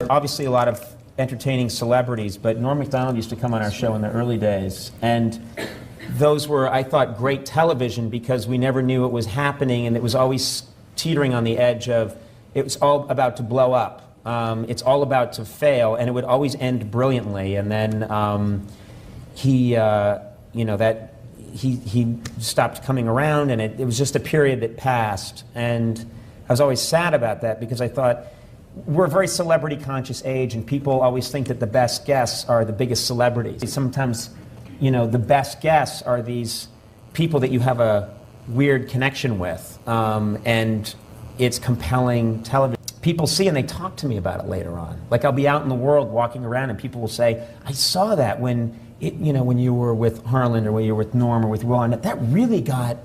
obviously a lot of entertaining celebrities, but Norm Macdonald used to come on our show in the early days, and those were, I thought, great television because we never knew it was happening, and it was always teetering on the edge of, it was all about to blow up. It's all about to fail, and it would always end brilliantly. And then he stopped coming around, and it was just a period that passed. And I was always sad about that because I thought, we're a very celebrity-conscious age, and people always think that the best guests are the biggest celebrities. Sometimes, the best guests are these people that you have a weird connection with, and it's compelling television. People see and they talk to me about it later on. Like, I'll be out in the world walking around, and people will say, "I saw that when you were with Harlan, or when you were with Norm, or with Ron. That really got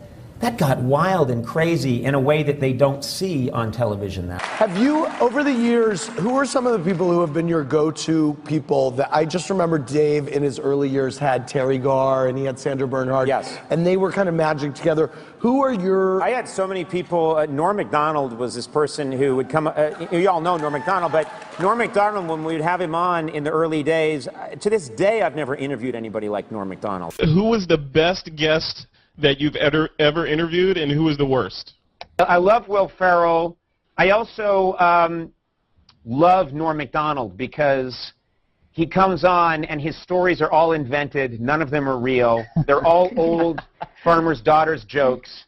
wild and crazy in a way that they don't see on television now." Have you, over the years, who are some of the people who have been your go-to people? That I just remember Dave in his early years had Terry Garr and he had Sandra Bernhard. Yes. And they were kind of magic together. Who are your... I had so many people. Norm Macdonald was this person who would come, you all know Norm Macdonald, but Norm Macdonald, when we'd have him on in the early days, to this day I've never interviewed anybody like Norm Macdonald. Who was the best guest that you've ever interviewed, and who was the worst? I love Will Ferrell. I also love Norm Macdonald because he comes on and his stories are all invented. None of them are real. They're all old farmers' daughters jokes.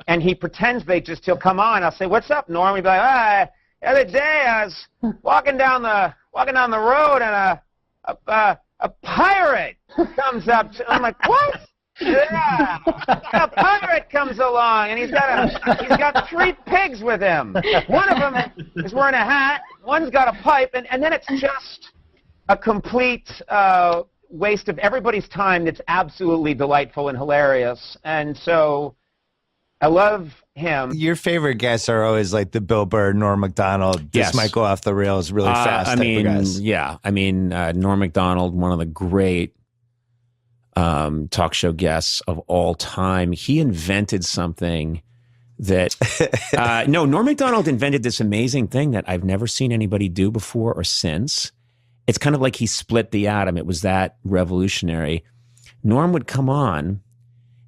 And he pretends he'll come on. I'll say, "What's up, Norm?" He'd be like, the other day I was walking down the road and a pirate comes up. I'm like, "What?" Yeah, a pirate comes along, and he's got 3 pigs with him. One of them is wearing a hat, one's got a pipe, and then it's just a complete waste of everybody's time that's absolutely delightful and hilarious. And so I love him. Your favorite guests are always like the Bill Burr, Norm Macdonald. This might go off the rails really fast. Type of guys. Yeah. I mean, Norm Macdonald, one of the great talk show guests of all time. He invented something that Norm Macdonald invented this amazing thing that I've never seen anybody do before or since. It's kind of like he split the atom. It was that revolutionary. Norm would come on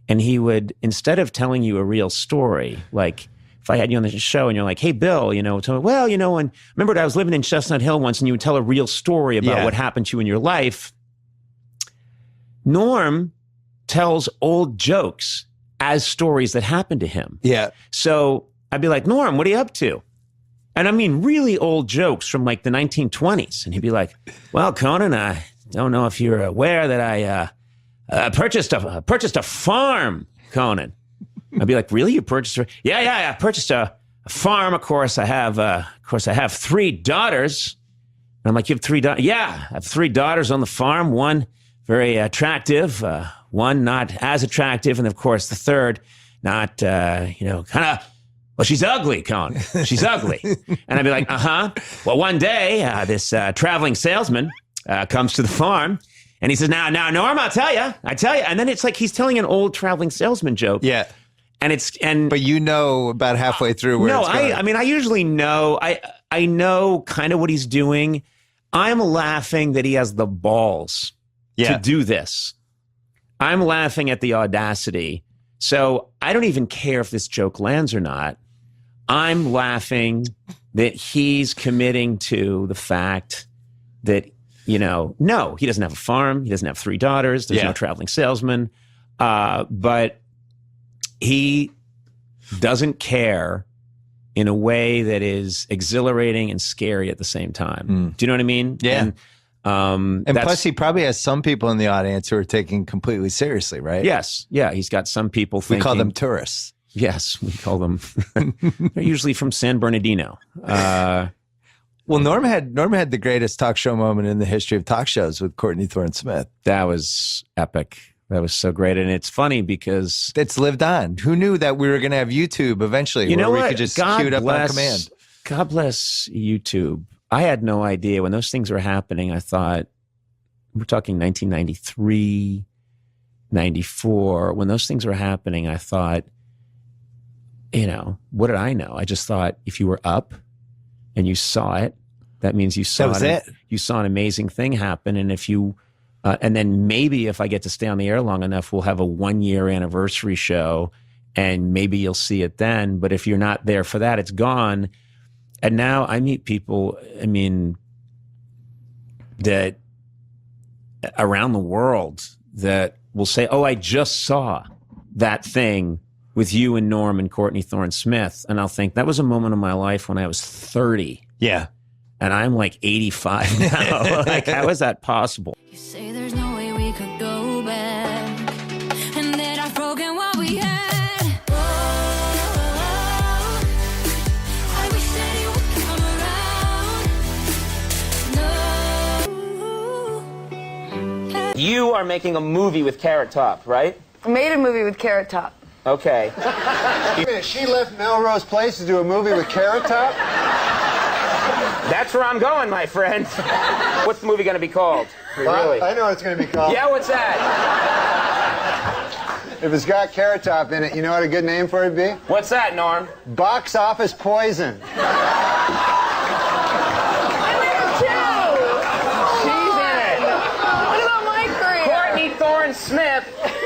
and he would, instead of telling you a real story, like if I had you on the show and you're like, "Hey, Bill, tell me, well, and remember I was living in Chestnut Hill once," and you would tell a real story about what happened to you in your life. Norm tells old jokes as stories that happened to him. Yeah. So I'd be like, "Norm, what are you up to?" And I mean, really old jokes from like the 1920s. And he'd be like, "Well, Conan, I don't know if you're aware that I purchased a farm, Conan." I'd be like, "Really? You purchased Yeah, I purchased a farm. Of course, I have 3 daughters." And I'm like, "You have 3 daughters?" "Yeah, I have 3 daughters on the farm. One very attractive, one not as attractive, and of course the third not, kind of, well, she's ugly, Conan. She's ugly." And I'd be like, "Well, one day this traveling salesman comes to the farm, and he says, now, Norm, I tell you," and then it's like he's telling an old traveling salesman joke. Yeah. But about halfway through where it's going. I mean, I usually know. I know kind of what he's doing. I'm laughing that he has the balls to do this. I'm laughing at the audacity. So I don't even care if this joke lands or not. I'm laughing that he's committing to the fact that, no, he doesn't have a farm. He doesn't have 3 daughters. There's no traveling salesman. But he doesn't care in a way that is exhilarating and scary at the same time. Do you know what I mean? Yeah. And plus, he probably has some people in the audience who are taking completely seriously, right? Yes. Yeah. He's got some people thinking. We call them tourists. Yes, we call them. They're usually from San Bernardino. Well, Norm had the greatest talk show moment in the history of talk shows with Courtney Thorne-Smith. That was epic. That was so great. And it's funny because it's lived on. Who knew that we were going to have YouTube eventually where we could just queue it up on command? God bless YouTube. I had no idea when those things were happening. I thought, we're talking 1993, 94. When those things were happening, I thought, what did I know? I just thought if you were up and you saw it, That means you saw you saw an amazing thing happen. And if you, and then maybe if I get to stay on the air long enough, we'll have a 1-year anniversary show, and maybe you'll see it then. But if you're not there for that, it's gone. And now I meet people, I mean, that around the world that will say, "Oh, I just saw that thing with you and Norm and Courtney Thorne Smith." And I'll think, that was a moment of my life when I was 30. Yeah. And I'm like 85 now. Like, how is that possible? You say there's no way we could go back, and that I've broken what we had. Oh, I wish that you would come around. No. You are making a movie with Carrot Top, right? I made a movie with Carrot Top. Okay. She left Melrose Place to do a movie with Carrot Top? That's where I'm going, my friend. What's the movie going to be called? Really? I know what it's going to be called. Yeah, what's that? If it's got Carrot Top in it, you know what a good name for it would be? What's that, Norm? Box Office Poison. She's in it. What about my career? Courtney Thorne Smith,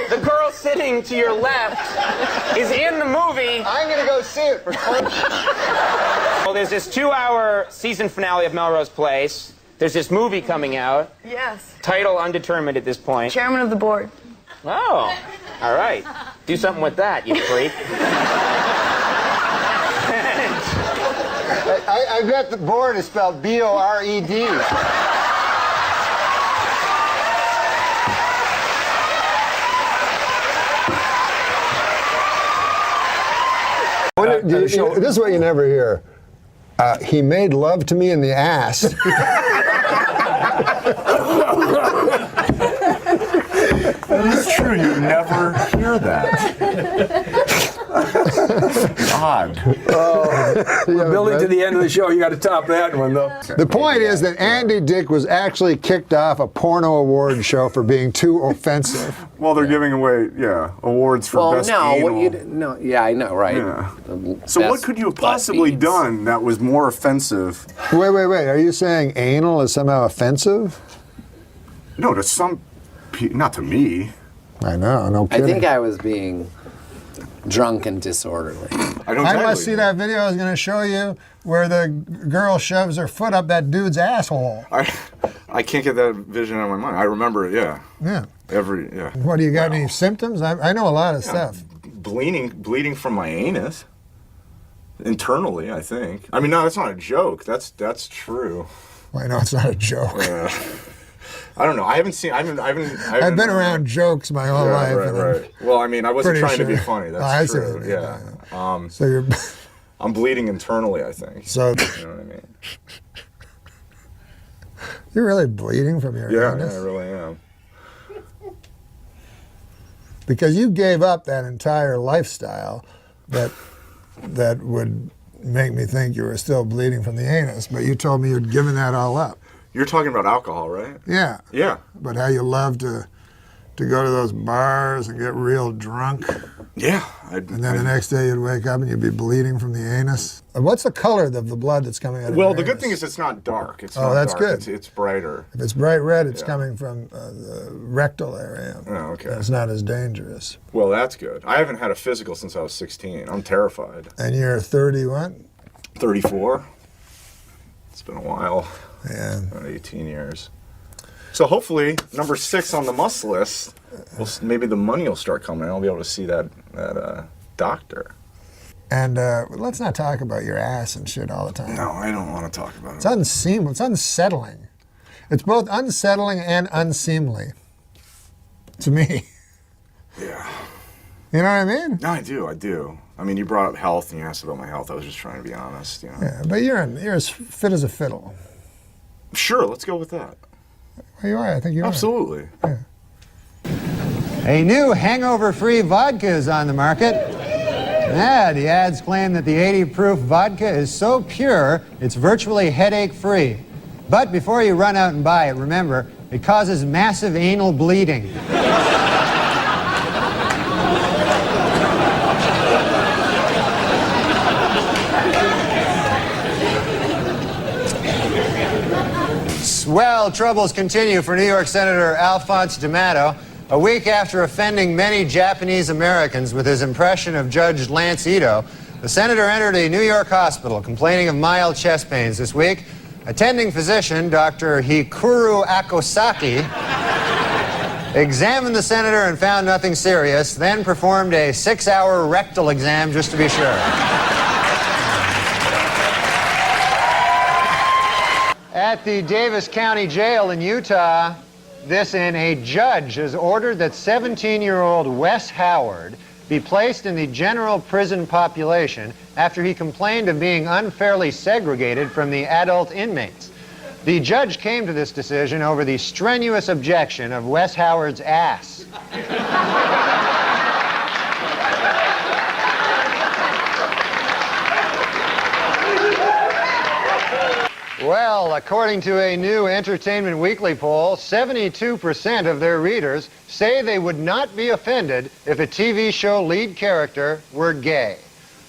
the girl sitting to your left, is in the movie. I'm going to go see it for fun. Well, there's this 2-hour season finale of Melrose Place. There's this movie coming out. Yes. Title undetermined at this point. Chairman of the board. Oh, all right. Do something with that, you freak. I bet the board is spelled B-O-R-E-D. This is what you never hear. He made love to me in the ass. That is true. You never hear that. Odd. We're building to the end of the show. You got to top that one, though. The point is that Andy Dick was actually kicked off a porno award show for being too offensive. Well, they're giving away, awards for best anal. Yeah, I know, right? Yeah. So what could you have possibly done that was more offensive? Wait. Are you saying anal is somehow offensive? No, to some not to me. I know, no kidding. I think I was being drunk and disorderly. I must see that video I was going to show you where the girl shoves her foot up that dude's asshole. I can't get that vision out of my mind. I remember it, yeah. What, do you got any symptoms? I know a lot of stuff. Bleeding from my anus. Internally, I think. I mean, no, that's not a joke. That's true. Well, I know it's not a joke. Yeah. I don't know. I've been around jokes my whole life. Right. Well, I mean, I wasn't trying to be funny. That's true. Yeah. So you're. I'm bleeding internally, I think. So. You know what I mean? You're really bleeding from your anus? Yeah, I really am. Because you gave up that entire lifestyle that would make me think you were still bleeding from the anus, but you told me you'd given that all up. You're talking about alcohol, right? Yeah. Yeah. But how you love to go to those bars and get real drunk. Yeah. And then the next day you'd wake up and you'd be bleeding from the anus. What's the color of the blood that's coming out of your anus? Well, the good thing is it's not dark. It's not that's dark. good. It's brighter. If it's bright red, it's coming from the rectal area. Oh, okay. It's not as dangerous. Well, that's good. I haven't had a physical since I was 16. I'm terrified. And you're 30 what? 34. It's been a while. Yeah. About 18 years. So hopefully, number 6 on the must list, maybe the money will start coming. I'll be able to see that doctor. And let's not talk about your ass and shit all the time. No, I don't want to talk about it. It's unseemly. It's unsettling. It's both unsettling and unseemly. To me. Yeah. You know what I mean? No, I do. I mean, you brought up health and you asked about my health. I was just trying to be honest, you know. Yeah, but you're as fit as a fiddle. Sure, let's go with that. Well, you are. I think you are. Absolutely. Yeah. A new hangover-free vodka is on the market. The ads claim that the 80-proof vodka is so pure, it's virtually headache-free. But before you run out and buy it, remember, it causes massive anal bleeding. Well, troubles continue for New York Senator Alphonse D'Amato. A week after offending many Japanese Americans with his impression of Judge Lance Ito, the senator entered a New York hospital complaining of mild chest pains this week. Attending physician, Dr. Hikuru Akosaki, examined the senator and found nothing serious, then performed a 6-hour rectal exam just to be sure. At the Davis County Jail in Utah, a judge has ordered that 17-year-old Wes Howard be placed in the general prison population after he complained of being unfairly segregated from the adult inmates. The judge came to this decision over the strenuous objection of Wes Howard's ass. Well, according to a new Entertainment Weekly poll, 72% of their readers say they would not be offended if a TV show lead character were gay.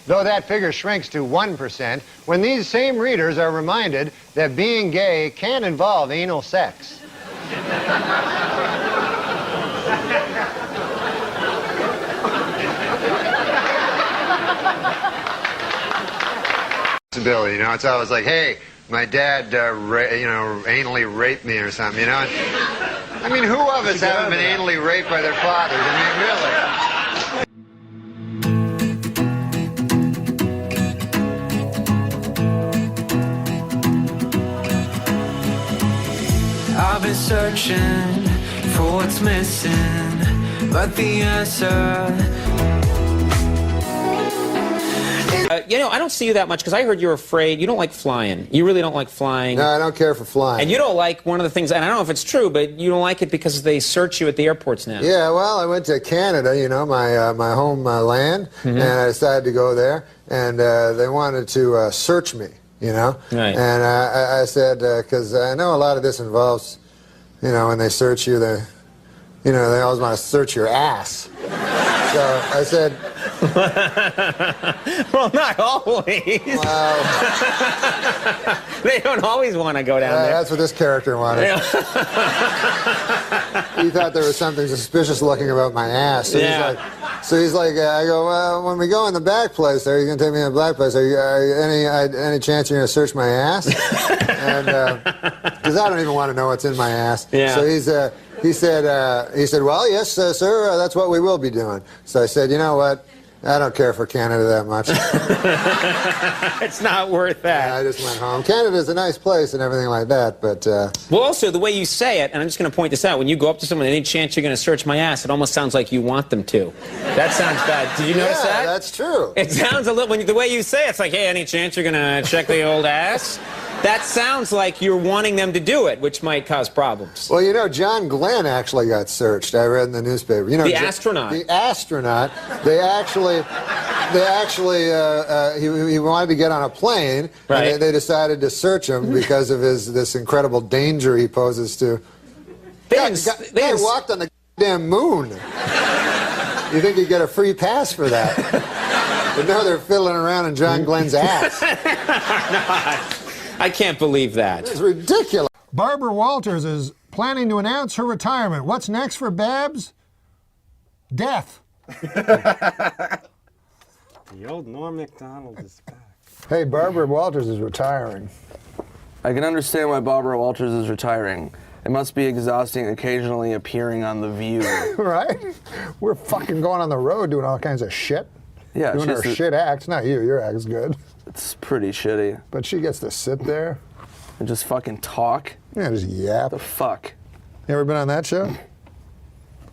Though that figure shrinks to 1% when these same readers are reminded that being gay can involve anal sex. You know, it's always like, hey, my dad, anally raped me or something, you know? I mean, who of us haven't been anally raped by their fathers? I mean, really. I've been searching for what's missing, but the answer... I don't see you that much because I heard you're afraid. You don't like flying. You really don't like flying. No, I don't care for flying. And you don't like one of the things, and I don't know if it's true, but you don't like it because they search you at the airports now. Yeah, well, I went to Canada, you know, my home land, and I decided to go there, and they wanted to search me, you know. Right. And I said, because I know a lot of this involves, you know, when they search you, they always want to search your ass. So I said... Well, not always. Well, they don't always want to go down there. That's what this character wanted. He thought there was something suspicious looking about my ass. So he's like, I go, well, when we go in the back place there, you're going to take me in the black place. Are you any chance you're going to search my ass? And because I don't even want to know what's in my ass. Yeah. So he said, well, yes, sir, that's what we will be doing. So I said, you know what? I don't care for Canada that much. It's not worth that. Yeah, I just went home. Canada's a nice place and everything like that, but... Well, also, the way you say it, and I'm just going to point this out, when you go up to someone, any chance you're going to search my ass, it almost sounds like you want them to. That sounds bad. Did you notice that? Yeah, that's true. It sounds a little... the way you say it, it's like, hey, any chance you're going to check the old ass? That sounds like you're wanting them to do it, which might cause problems. Well, you know, John Glenn actually got searched. I read in the newspaper. You know, the astronaut. The astronaut. He wanted to get on a plane, right. And they decided to search him because of this incredible danger he poses to. They walked on the damn moon. You think you'd get a free pass for that? But no, they're fiddling around in John Glenn's ass. I can't believe that. It's ridiculous. Barbara Walters is planning to announce her retirement. What's next for Babs? Death. The old Norm MacDonald is back. Hey, Barbara Walters is retiring. I can understand why Barbara Walters is retiring. It must be exhausting occasionally appearing on The View. Right? We're fucking going on the road doing all kinds of shit. Yeah, doing her shit acts. Not you. Your act's good. It's pretty shitty. But she gets to sit there and just fucking talk. Yeah, just yap. The fuck? You ever been on that show?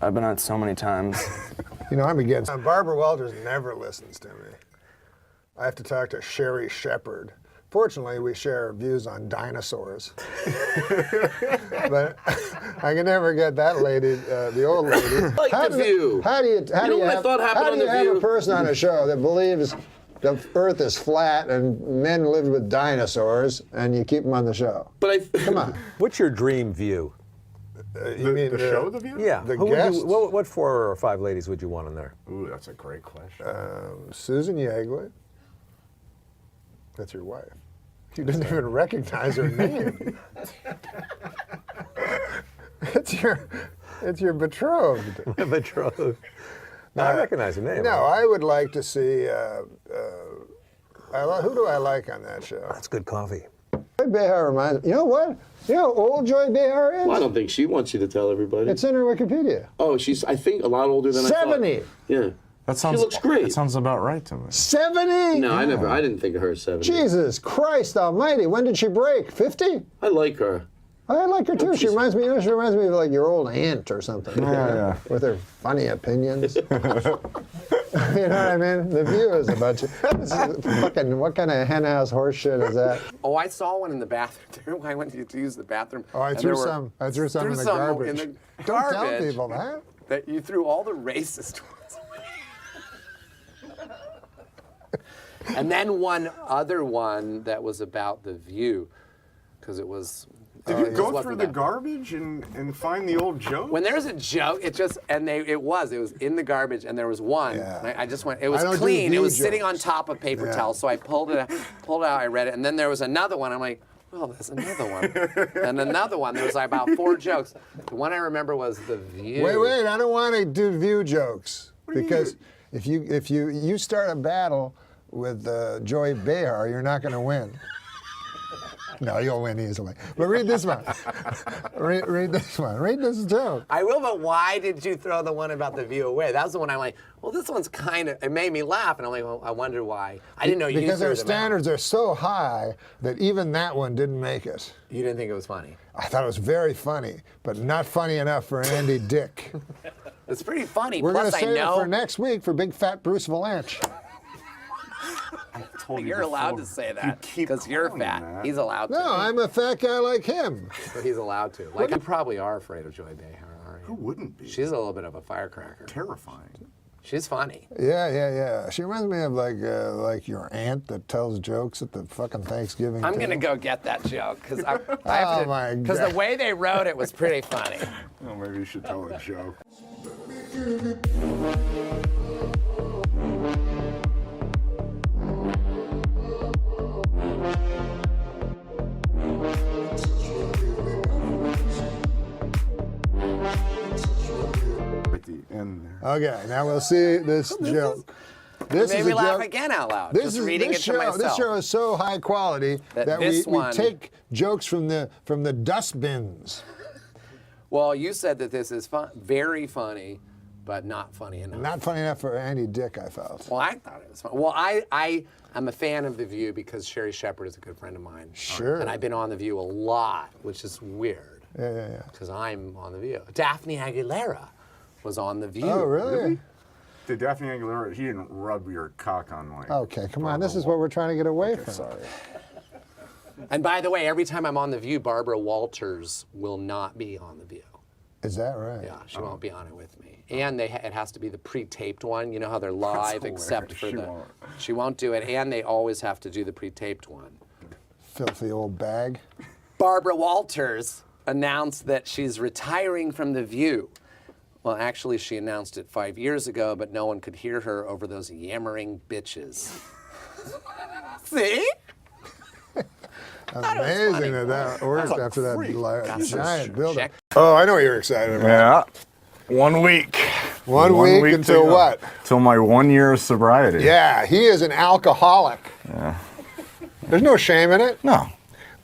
I've been on it so many times. You know, I'm against. Barbara Walters never listens to me. I have to talk to Sherry Shepard. Fortunately, we share views on dinosaurs. But I can never get that lady, the old lady. Like The View. How do you have a person on a show that believes the Earth is flat and men lived with dinosaurs, and you keep them on the show? Come on. What's your dream view? You mean the show, The View? Yeah. The guests? What 4 or 5 ladies would you want on there? Ooh, that's a great question. Susan Yeagley. That's your wife. You didn't even recognize her name. It's your betrothed. My betrothed. No, I recognize the name. No, I would like to see. Who do I like on that show? That's good coffee. Joy Behar reminds me. You know what? You know how old Joy Behar is? Well, I don't think she wants you to tell everybody. It's in her Wikipedia. Oh, she's, I think, a lot older than I thought. 70. Yeah. That sounds, she looks great. That sounds about right to me. 70? No, I didn't think of her as 70. Jesus Christ Almighty! When did she break? 50? I like her. I like her too. She reminds me. She reminds me of like your old aunt or something. Yeah. With her funny opinions. You know what I mean? The View is a bunch of fucking. What kind of henhouse horse shit is that? Oh, I saw one in the bathroom. I went to use the bathroom. Oh, I threw some. I threw some in the garbage. In the Don't tell garbage people that. That you threw all the racist ones away. And then one other one that was about the View, because it was. Did you go through the garbage and find the old joke? When there's a joke, it was in the garbage, and there was one. Yeah. I just went. It was clean. It was sitting on top of paper towels. So I pulled it out. I read it, and then there was another one. I'm like, well, there's another one, and another one. There was like about 4 jokes. The one I remember was the View. Wait! I don't want to do View jokes because if you start a battle with Joy Behar, you're not going to win. No, you'll win easily. But read this one. read this one. Read this joke. I will, but why did you throw the one about the View away? That was the one I'm like, well, this one's kind of, it made me laugh. And I'm like, well, I wonder why. I didn't know you Because threw their them standards are so high that even that one didn't make it. You didn't think it was funny? I thought it was very funny, but not funny enough for Andy Dick. It's pretty funny. We're going to Plus, save I know it for next week for big fat Bruce Valanche. you're allowed to say that because you're fat. that. He's allowed to. No, I'm a fat guy like him. But he's allowed to. Like, you probably are afraid of Joy Behar, aren't you? Who wouldn't be? She's a little bit of a firecracker. Terrifying. She's funny. Yeah. She reminds me of like your aunt that tells jokes at the fucking Thanksgiving. I'm table. gonna go get that joke because I Oh, have my to. Because God. the way they wrote it was pretty funny. Well, maybe you should tell a joke. At the end there. Okay, now we'll see this joke. This It made is me a laugh joke. again out loud. This just is reading this it show. to myself. This show is so high quality that we take jokes from the dustbins. Well, you said that this is very funny, but not funny enough. Not funny enough for Andy Dick, I felt. Well, I thought it was fun. Well, I am a fan of The View because Sherry Shepherd is a good friend of mine. Sure. And I've been on The View a lot, which is weird. Yeah. Because I'm on The View. Daphne Aguilera was on The View. Oh, really? Did Daphne Aguilera, he didn't rub your cock on like... Okay, come on. This is what we're trying to get away from. Sorry. And by the way, every time I'm on The View, Barbara Walters will not be on The View. Is that right? Yeah, she won't be on it with me. And it has to be the pre-taped one. You know how they're live except for she won't do it. And they always have to do the pre-taped one. Filthy old bag. Barbara Walters announced that she's retiring from The View. Well, actually, she announced it 5 years ago, but no one could hear her over those yammering bitches. See? Amazing that worked after that giant build-up. Oh, I know what you're excited about. Yeah. 1 week. One week until what? Till my 1 year of sobriety. Yeah, he is an alcoholic. Yeah. There's no shame in it. No.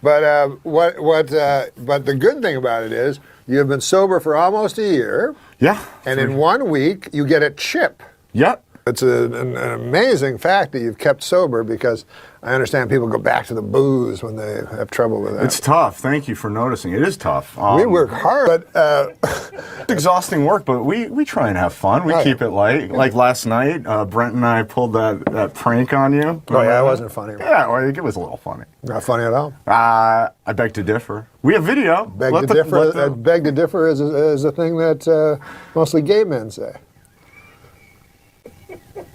But but the good thing about it is you've been sober for almost a year. Yeah. And in 1 week you get a chip. Yep. It's an amazing fact that you've kept sober because I understand people go back to the booze when they have trouble with that. It's tough. Thank you for noticing. It is tough. We work hard, but it's exhausting work, but we try and have fun. We keep it light. Like last night, Brent and I pulled that prank on you. Oh yeah, it wasn't funny. Yeah, well, it was a little funny. Not funny at all. I beg to differ. We have video. Beg to differ is a thing that mostly gay men say.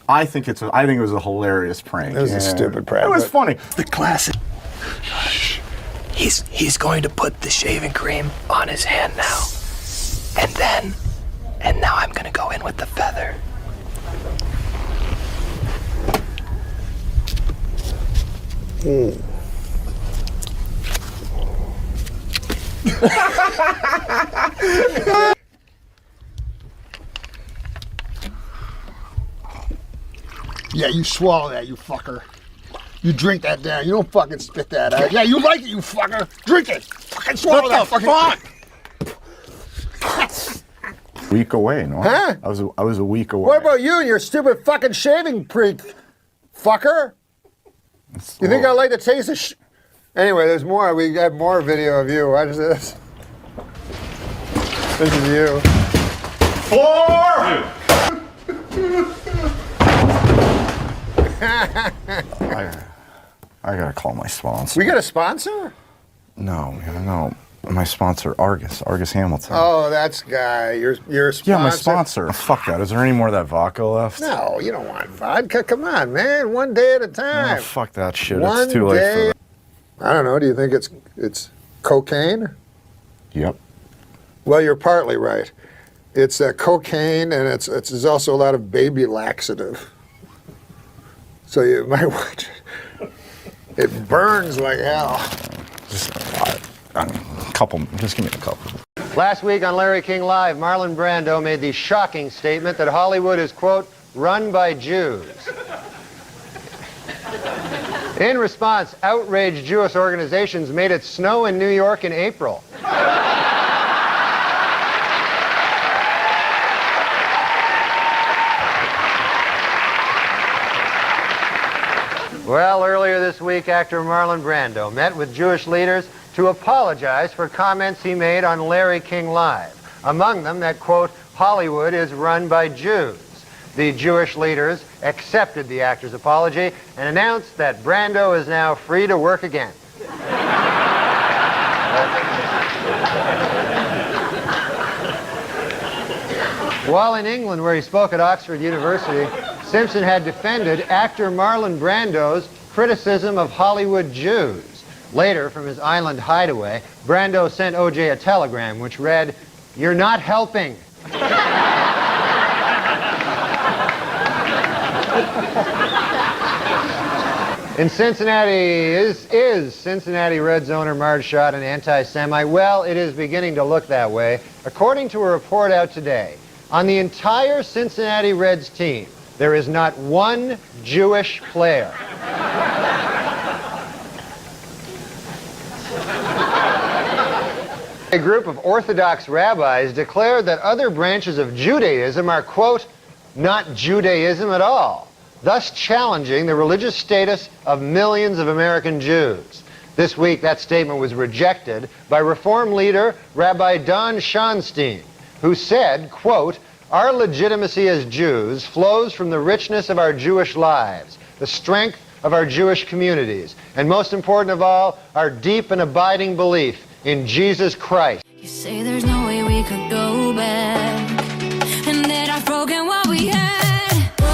I think it was a hilarious prank. It was a stupid prank. It was funny. The classic. He's going to put the shaving cream on his hand now. And now I'm going to go in with the feather. Yeah, you swallow that, you fucker. You drink that down. You don't fucking spit that out. Yeah, you like it, you fucker. Drink it. Fucking swallow that fucking. Week away, no? Huh? I was a week away. What about you and your stupid fucking shaving freak, fucker? You think I like the taste of Anyway, there's more. We got more video of you. Watch this. This is you. 4! I gotta call my sponsor. We got a sponsor? No. My sponsor, Argus Hamilton. Oh, that's guy. Your sponsor. Yeah, my sponsor. Fuck that. Is there any more of that vodka left? No, you don't want vodka. Come on, man. One day at a time. Oh, fuck that shit. One It's too late day. for that. I don't know. Do you think it's cocaine? Yep. Well, you're partly right. It's cocaine, and it's also a lot of baby laxative. So you might watch it. It burns like hell. Just give me a couple. Last week on Larry King Live, Marlon Brando made the shocking statement that Hollywood is, quote, run by Jews. In response, outraged Jewish organizations made it snow in New York in April. Well, earlier this week, actor Marlon Brando met with Jewish leaders to apologize for comments he made on Larry King Live. Among them, that, quote, Hollywood is run by Jews. The Jewish leaders accepted the actor's apology and announced that Brando is now free to work again. While in England, where he spoke at Oxford University, Simpson had defended actor Marlon Brando's criticism of Hollywood Jews. Later, from his island hideaway, Brando sent O.J. a telegram which read, "You're not helping." In Cincinnati, is Cincinnati Reds owner Marge Schott an anti-Semite? Well, it is beginning to look that way. According to a report out today, on the entire Cincinnati Reds team, there is not one Jewish player. A group of Orthodox rabbis declared that other branches of Judaism are, quote, not Judaism at all, thus challenging the religious status of millions of American Jews. This week, that statement was rejected by Reform leader Rabbi Don Schonstein, who said, quote, our legitimacy as Jews flows from the richness of our Jewish lives, the strength of our Jewish communities, and most important of all, our deep and abiding belief in Jesus Christ. You say there's no way we could go back, and that I've broken what we had. Whoa,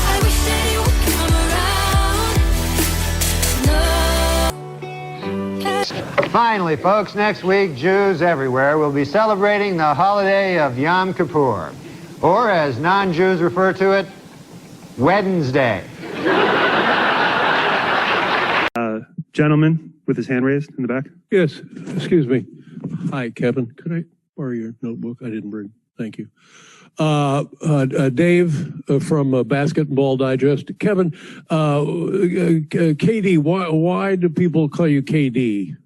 I wish that you would come around. No. Finally, folks, next week, Jews everywhere will be celebrating the holiday of Yom Kippur, or as non-Jews refer to it, Wednesday. Gentleman with his hand raised in the back. Yes, excuse me. Hi, Kevin. Could I borrow your notebook? I didn't bring. Thank you. Dave from Basketball Digest. Kevin, KD, why do people call you KD?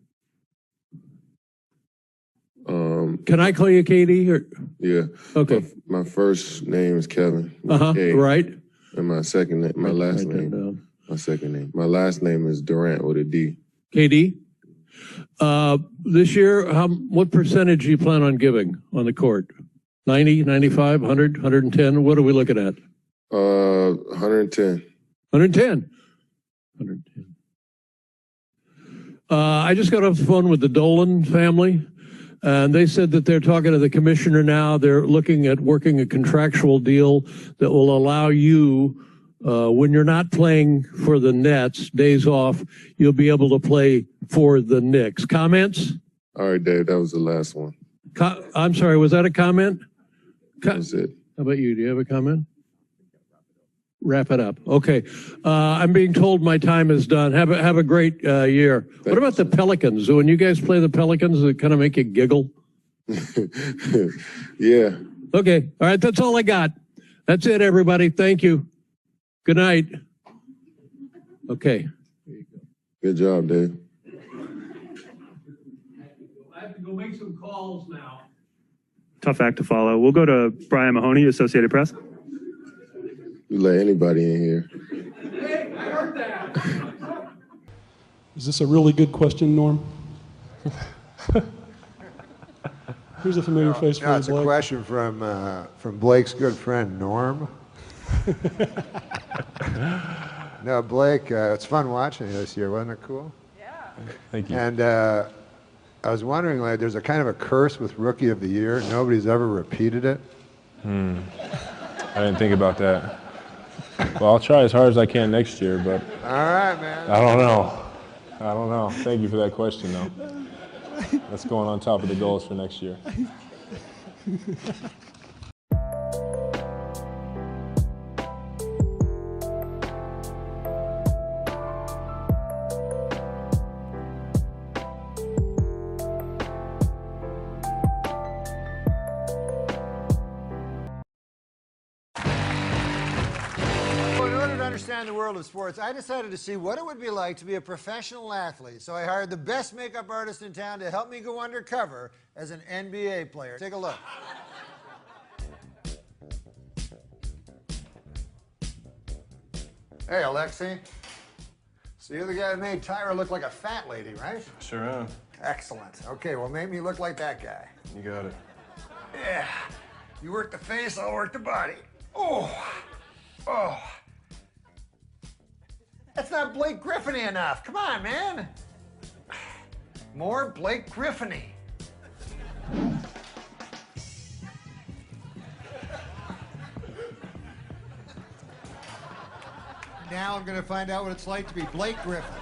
Can I call you KD? Or? Yeah. Okay. My first name is Kevin. Right. And my second name, my last name. My second name. My last name is Durant with a D. KD? This year, what percentage do you plan on giving on the court? 90, 95, 100, 110? What are we looking at? 110. 110? 110. I just got off the phone with the Dolan family, and they said that they're talking to the commissioner now. They're looking at working a contractual deal that will allow you, when you're not playing for the Nets, days off, you'll be able to play for the Knicks. Comments? All right, Dave, that was the last one. I'm sorry, was that a comment? That was it. How about you? Do you have a comment? wrap it up. Okay. I'm being told my time is done. Have a great year. What about the Pelicans? When you guys play the Pelicans, does it kind of make you giggle? Yeah. Okay. All right. That's all I got. That's it, everybody. Thank you. Good night. Okay. Good job, Dave. I have to go make some calls now. Tough act to follow. We'll go to Brian Mahoney, Associated Press. You let anybody in here. Hey, I heard that. Is this a really good question, Norm? Here's a familiar face for you, it's a Blake. question from Blake's good friend, Norm. No, Blake, it's fun watching you this year. Wasn't it cool? Yeah. Thank you. And I was wondering, like, there's a kind of a curse with Rookie of the Year. Nobody's ever repeated it. I didn't think about that. Well, I'll try as hard as I can next year, but All right, man. I don't know. Thank you for that question, though. That's going on top of the goals for next year. Well, in order to understand the world of sports, I decided to see what it would be like to be a professional athlete. So I hired the best makeup artist in town to help me go undercover as an NBA player. Take a look. Hey, Alexi. So you're the guy that made Tyra look like a fat lady, right? Sure am. Excellent. Okay, well, make me look like that guy. You got it. Yeah. You work the face, I'll work the body. Oh. Oh. That's not Blake Griffin-y enough. Come on, man. More Blake Griffin-y. Now I'm going to find out what it's like to be Blake Griffin.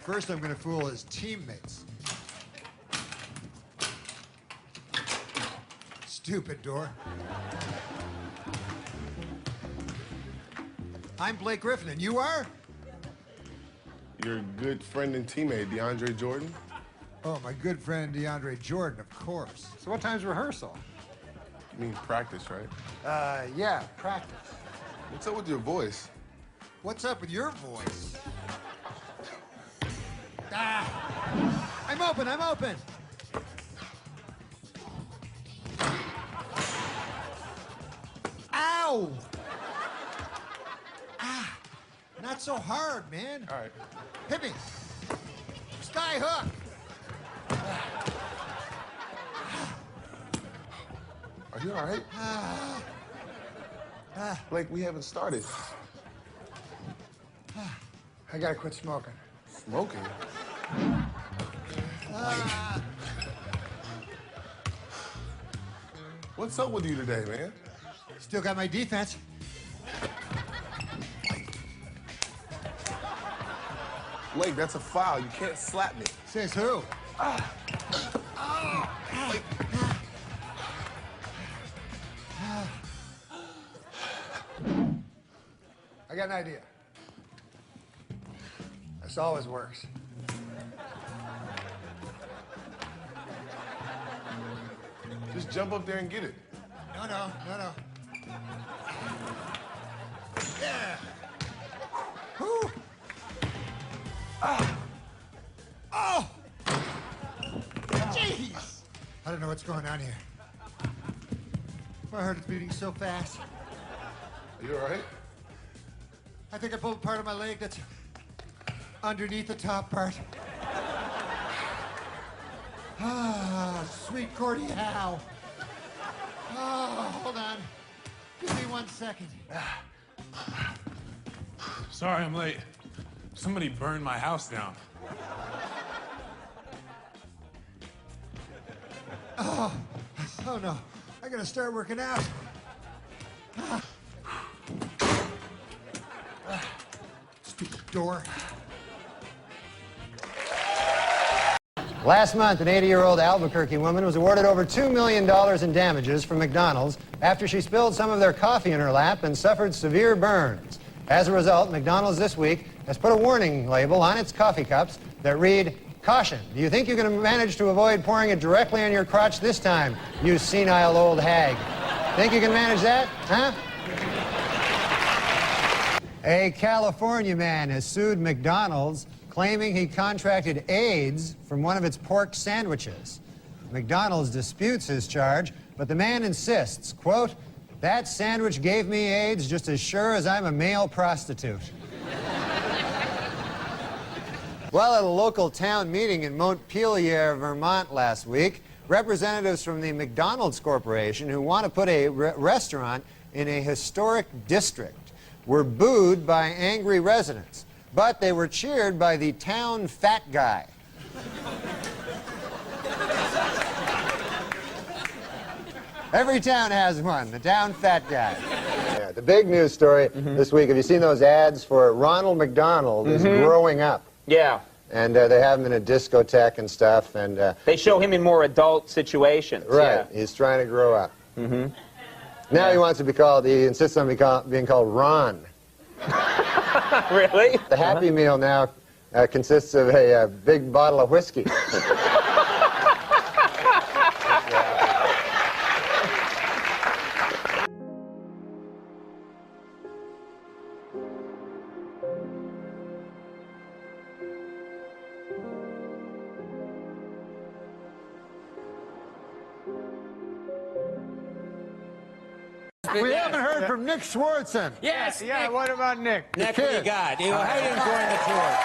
First, I'm going to fool his teammates. Stupid door. I'm Blake Griffin, and you are? Your good friend and teammate, DeAndre Jordan. Oh, my good friend DeAndre Jordan, of course. So what time's rehearsal? You mean practice, right? Yeah, practice. What's up with your voice? What's up with your voice? Ah! I'm open! Ow! Ah! Not so hard, man. All right. Hit me. Sky hook. Are you all right? Blake, we haven't started. I gotta quit smoking. Smoking? What's up with you today, man? Still got my defense. Blake, that's a foul. You can't slap me. Says who? Blake. I got an idea. This always works. Just jump up there and get it. No. Yeah. Whew. Oh! Jeez! I don't know what's going on here. My heart is beating so fast. Are you all right? I think I pulled part of my leg that's underneath the top part. Ah, sweet Cordy Howe. Oh, hold on. Give me 1 second. Sorry I'm late. Somebody burned my house down. Oh no. I gotta start working out. Stupid door. Last month, an 80-year-old Albuquerque woman was awarded over $2 million in damages from McDonald's after she spilled some of their coffee in her lap and suffered severe burns. As a result, McDonald's this week has put a warning label on its coffee cups that read, "Caution, do you think you can manage to avoid pouring it directly on your crotch this time, you senile old hag? Think you can manage that, huh?" A California man has sued McDonald's, claiming he contracted AIDS from one of its pork sandwiches. McDonald's disputes his charge, but the man insists, quote, "That sandwich gave me AIDS just as sure as I'm a male prostitute." While at a local town meeting in Montpelier, Vermont last week, representatives from the McDonald's Corporation, who want to put a restaurant in a historic district, were booed by angry residents. But they were cheered by the town fat guy. Every town has one, the town fat guy. Yeah, the big news story this week, have you seen those ads for Ronald McDonald is growing up? Yeah. And they have him in a discotheque and stuff. And they show him in more adult situations. Right, Yeah. he's trying to grow up. Now he wants to be called, he insists on being called Ron. Really? The Happy Meal now consists of a big bottle of whiskey. We haven't heard from Nick Swartzen. Yes, Yeah, Nick. what about Nick? Nick, what do you got? How are you enjoying the tour?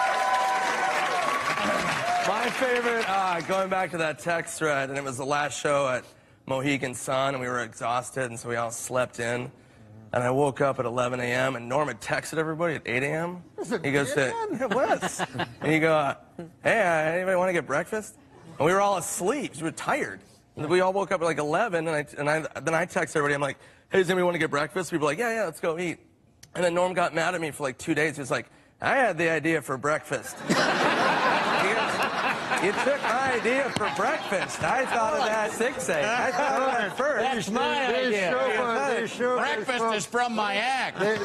My favorite, going back to that text thread, and it was the last show at Mohegan Sun, and we were exhausted, and so we all slept in. And I woke up at 11 a.m., and Norm had texted everybody at 8 a.m. He goes, it was. And you go, hey, anybody want to get breakfast? And we were all asleep, we were tired. And we all woke up at like 11, and then I text everybody, I'm like, hey, does anybody want to get breakfast? People were like, yeah, let's go eat. And then Norm got mad at me for like 2 days. He was like, I had the idea for breakfast. He goes, you took my idea for breakfast. I thought of that 6 a.m. I thought of that first. That's my idea. Breakfast is from my act. These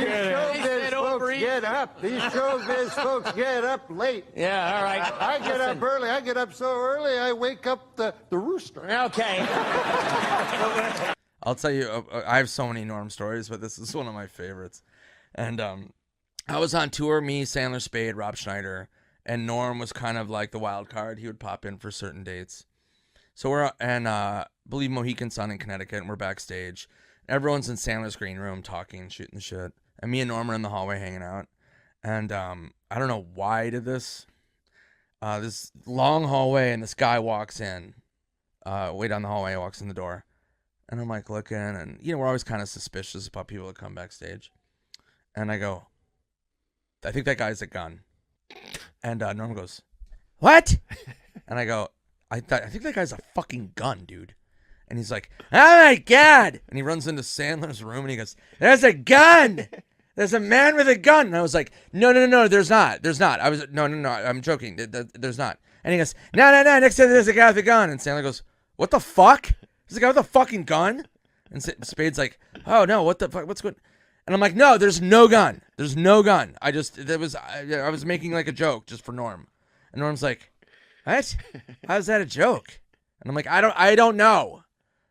showbiz folks get up. These showbiz folks get up late. Yeah, all right. I get up early. I get up so early, I wake up the rooster. Okay. I'll tell you, I have so many Norm stories, but this is one of my favorites. And I was on tour, me, Sandler, Spade, Rob Schneider, and Norm was kind of like the wild card. He would pop in for certain dates. So we're, I believe Mohegan Sun in Connecticut, and we're backstage. Everyone's in Sandler's green room talking, shooting the shit. And me and Norm are in the hallway hanging out. And I don't know why I did this. This long hallway, and this guy walks in. Way down the hallway, walks in the door. And I'm like looking, and we're always kind of suspicious about people that come backstage. And I go, I think that guy's a gun. And Norm goes, what? And I go, I think that guy's a fucking gun, dude. And he's like, oh my God. And he runs into Sandler's room and he goes, there's a gun. There's a man with a gun. And I was like, no, there's not. There's not. I was, no, I'm joking. There's not. And he goes, no, next to there's a guy with a gun. And Sandler goes, what the fuck? There's a guy with a fucking gun? And Spade's like, oh no, what the fuck? What's going on? And I'm like, no, there's no gun. There's no gun. I was making like a joke just for Norm. And Norm's like, what? How's that a joke? And I'm like, I don't know.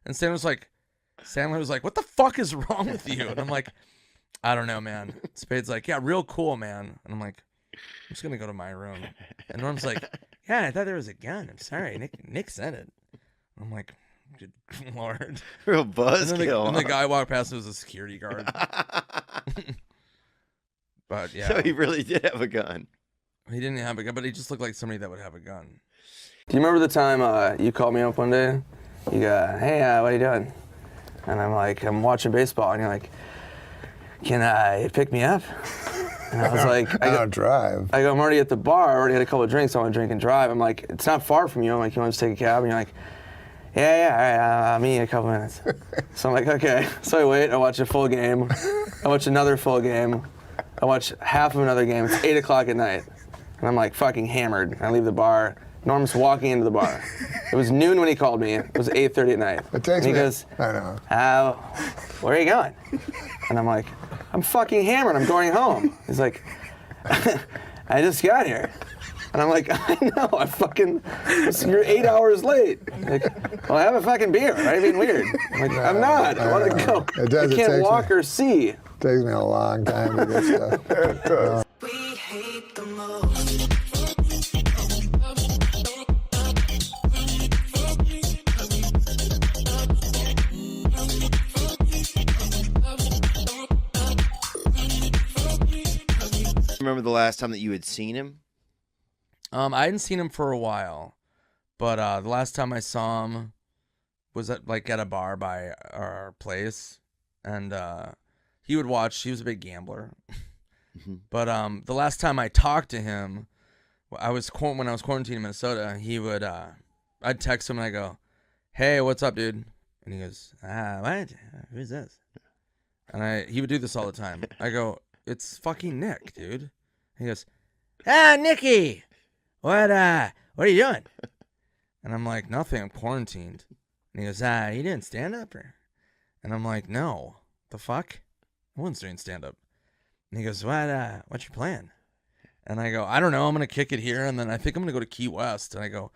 And Sandler was like, what the fuck is wrong with you? And I'm like, I don't know, man. Spade's like, yeah, real cool, man. And I'm like, I'm just gonna go to my room. And Norm's like, yeah, I thought there was a gun. I'm sorry, Nick said it. And I'm like, good Lord. Real buzzkill. And the guy walked past, it was a security guard. But yeah. So he really did have a gun. He didn't have a gun, but he just looked like somebody that would have a gun. Do you remember the time you called me up one day? You go, hey, what are you doing? And I'm like, I'm watching baseball. And you're like, can I pick me up? And I was like, I don't drive. I go, I'm already at the bar. I already had a couple of drinks. I want to drink and drive. I'm like, it's not far from you. I'm like, you want to just take a cab? And you're like, yeah, all right, I'll meet you in a couple minutes. So I'm like, okay. So I wait. I watch a full game. I watch another full game. I watch half of another game. It's 8 o'clock at night. And I'm like fucking hammered. I leave the bar. Norm's walking into the bar. It was noon when he called me. It was 8:30 at night. It takes and he me. goes, I know. where are you going? And I'm like, I'm fucking hammered. I'm going home. He's like, I just got here. And I'm like, I know. You're 8 hours late. Like, well, have a fucking beer. Right? Being weird. I'm like, I'm not. I want to go. It does. I can't walk or see. It takes me a long time to get stuff. It does. Remember the last time that you had seen him? I hadn't seen him for a while, but the last time I saw him was at a bar by our place, and he would watch. He was a big gambler, but the last time I talked to him, when I was quarantined in Minnesota, he would I'd text him and I go, "Hey, what's up, dude?" And he goes, "What? Who's this?" And he would do this all the time. I go, "It's fucking Nick, dude." He goes, Nicky, what are you doing? And I'm like, nothing, I'm quarantined. And he goes, you didn't stand up? And I'm like, no, the fuck? I wasn't doing stand up. And he goes, what's your plan? And I go, I don't know, I'm going to kick it here, and then I think I'm going to go to Key West. And I go,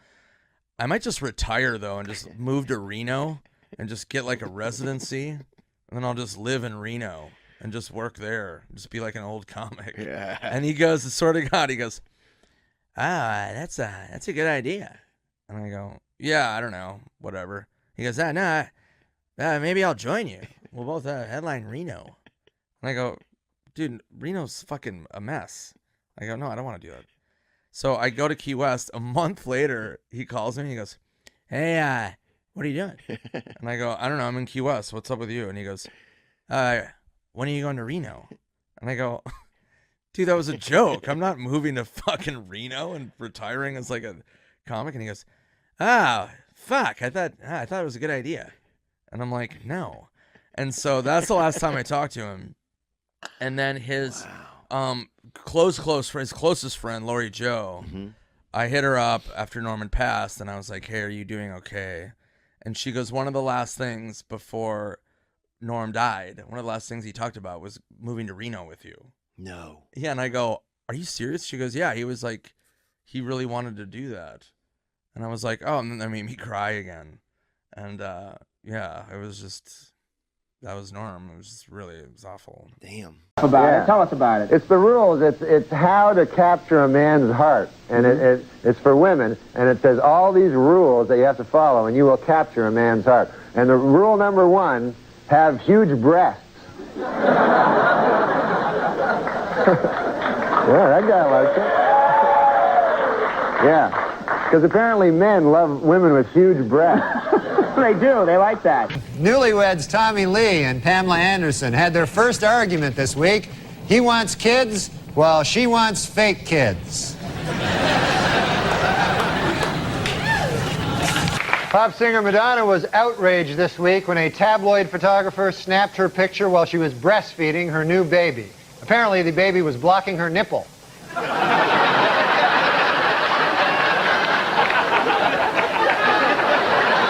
I might just retire, though, and just move to Reno and just get like a residency, and then I'll just live in Reno and just work there, just be like an old comic. Yeah. And he goes, the sort of God, he goes, that's a good idea. And I go, yeah, I don't know, whatever. He goes, no, maybe I'll join you. We'll both headline Reno. And I go, dude, Reno's fucking a mess. I go, no, I don't want to do that. So I go to Key West. A month later, he calls me and he goes, hey, what are you doing? And I go, I don't know, I'm in Key West. What's up with you? And he goes, when are you going to Reno? And I go, dude, that was a joke. I'm not moving to fucking Reno and retiring as like a comic. And he goes, fuck, I thought it was a good idea. And I'm like, no. And so that's the last time I talked to him. And then his closest friend, Lori Jo, I hit her up after Norman passed, and I was like, hey, are you doing okay? And she goes, one of the last things before Norm died, one of the last things he talked about was moving to Reno with you. No. Yeah, and I go, are you serious? She goes, yeah, he was like, he really wanted to do that. And I was like, oh, and then that made me cry again. And yeah, it was just, that was Norm. It was awful. Damn. Tell us about it. It's the rules. It's how to capture a man's heart, and it's for women. And it says all these rules that you have to follow, and you will capture a man's heart. And the rule number 1: have huge breasts. Yeah, that guy likes it. Yeah, because apparently men love women with huge breasts. They do. They like that. Newlyweds Tommy Lee and Pamela Anderson had their first argument this week. He wants kids, while she wants fake kids. Pop singer Madonna was outraged this week when a tabloid photographer snapped her picture while she was breastfeeding her new baby. Apparently, the baby was blocking her nipple.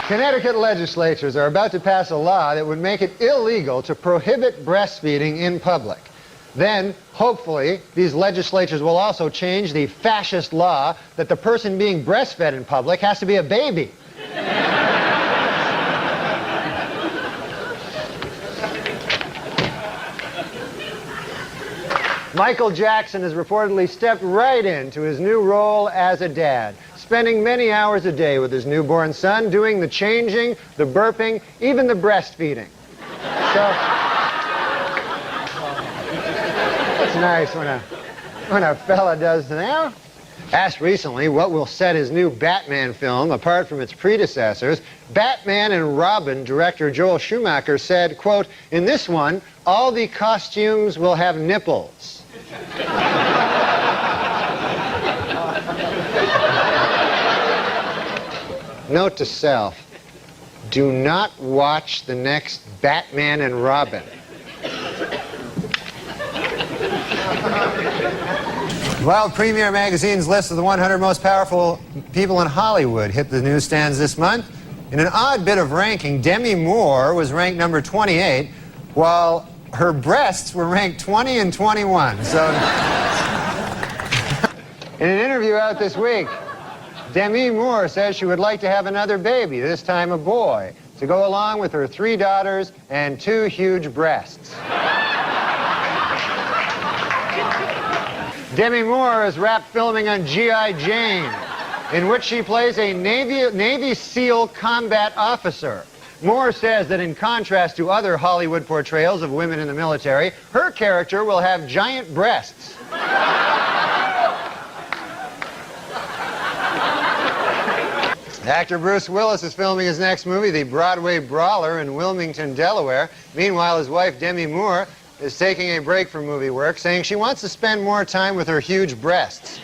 Connecticut legislatures are about to pass a law that would make it illegal to prohibit breastfeeding in public. Then, hopefully, these legislatures will also change the fascist law that the person being breastfed in public has to be a baby. Michael Jackson has reportedly stepped right into his new role as a dad, spending many hours a day with his newborn son, doing the changing, the burping, even the breastfeeding. So, it's nice when a fella does that. Asked recently what will set his new Batman film apart from its predecessors, Batman and Robin director Joel Schumacher said, quote, in this one, all the costumes will have nipples. Note to self, do not watch the next Batman and Robin. Well, Premiere Magazine's list of the 100 most powerful people in Hollywood hit the newsstands this month. In an odd bit of ranking, Demi Moore was ranked number 28, while her breasts were ranked 20 and 21. So, in an interview out this week, Demi Moore says she would like to have another baby, this time a boy, to go along with her 3 daughters and 2 huge breasts. Demi Moore is wrapped filming on G.I. Jane, in which she plays a Navy SEAL combat officer. Moore says that in contrast to other Hollywood portrayals of women in the military, her character will have giant breasts. Actor Bruce Willis is filming his next movie, The Broadway Brawler, in Wilmington, Delaware. Meanwhile, his wife, Demi Moore, is taking a break from movie work, saying she wants to spend more time with her huge breasts.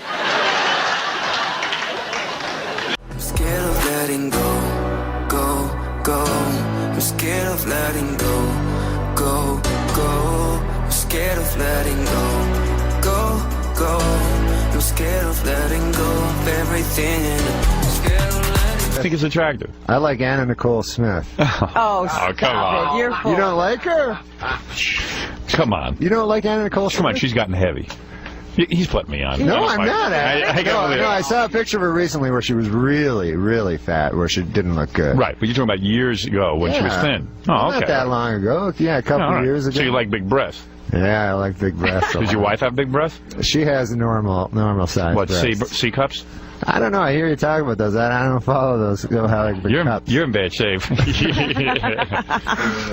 I'm scared of letting go, go, go. I'm scared of letting go, go, go. I'm scared of letting go, go, go. I'm scared of letting go of everything and scared of letting I think it's attractive. I like Anna Nicole Smith. Oh, come on. You don't like her? Come on. You don't like Anna Nicole Smith? Come on, she's gotten heavy. He's putting me on. No, I'm not. I saw a picture of her recently where she was really, really fat, where she didn't look good. Right, but you're talking about years ago when she was thin. Oh, okay. Not that long ago. Yeah, a couple of years ago. So you like big breasts? Yeah, I like big breasts. Does your wife have big breasts? She has normal size What, breasts. C cups? I don't know. I hear you talking about those. I don't follow those. You're in bad shape.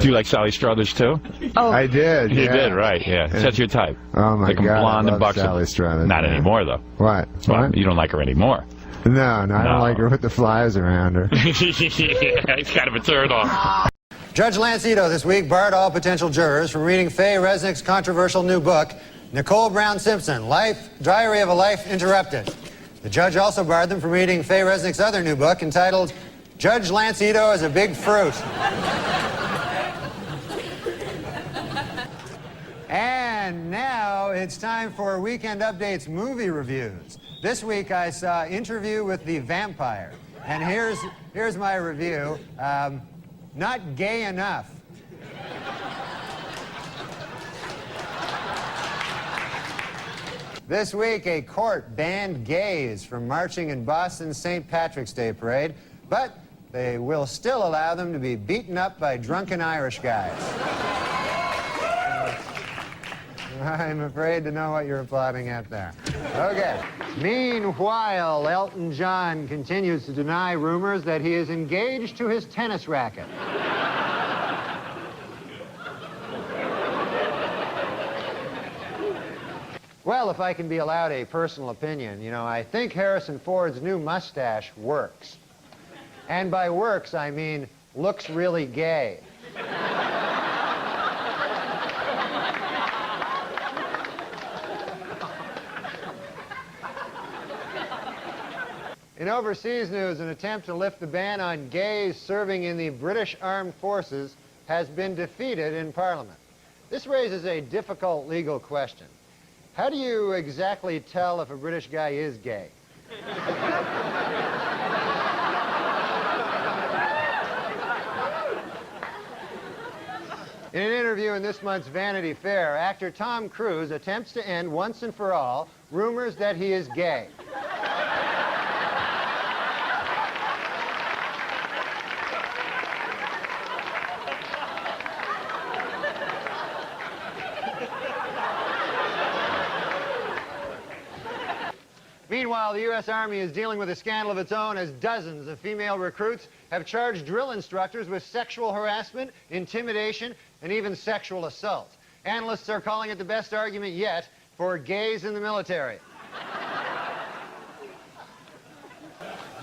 Do you like Sally Struthers too? Oh, I did. You yeah. did, right? Yeah, that's your type. Oh my like God, blonde I and love buxom. Sally Struthers. Not anymore though. What? Well, What? you don't like her anymore. No, I don't like her with the flies around her. It's kind of a turn off. Judge Lance Ito this week barred all potential jurors from reading Faye Resnick's controversial new book, Nicole Brown Simpson, Diary of a Life Interrupted. The judge also barred them from reading Faye Resnick's other new book entitled Judge Lance Ito is a Big Fruit. And now it's time for Weekend Update's movie reviews. This week I saw Interview with the Vampire. And here's my review. Not gay enough. This week, a court banned gays from marching in Boston's St. Patrick's Day parade, but they will still allow them to be beaten up by drunken Irish guys. I'm afraid to know what you're applauding at there. Okay. Meanwhile, Elton John continues to deny rumors that he is engaged to his tennis racket. Well, if I can be allowed a personal opinion, I think Harrison Ford's new mustache works. And by works, I mean looks really gay. In overseas news, an attempt to lift the ban on gays serving in the British Armed Forces has been defeated in Parliament. This raises a difficult legal question. How do you exactly tell if a British guy is gay? In an interview in this month's Vanity Fair, actor Tom Cruise attempts to end once and for all rumors that he is gay. Meanwhile, the U.S. Army is dealing with a scandal of its own as dozens of female recruits have charged drill instructors with sexual harassment, intimidation, and even sexual assault. Analysts are calling it the best argument yet for gays in the military.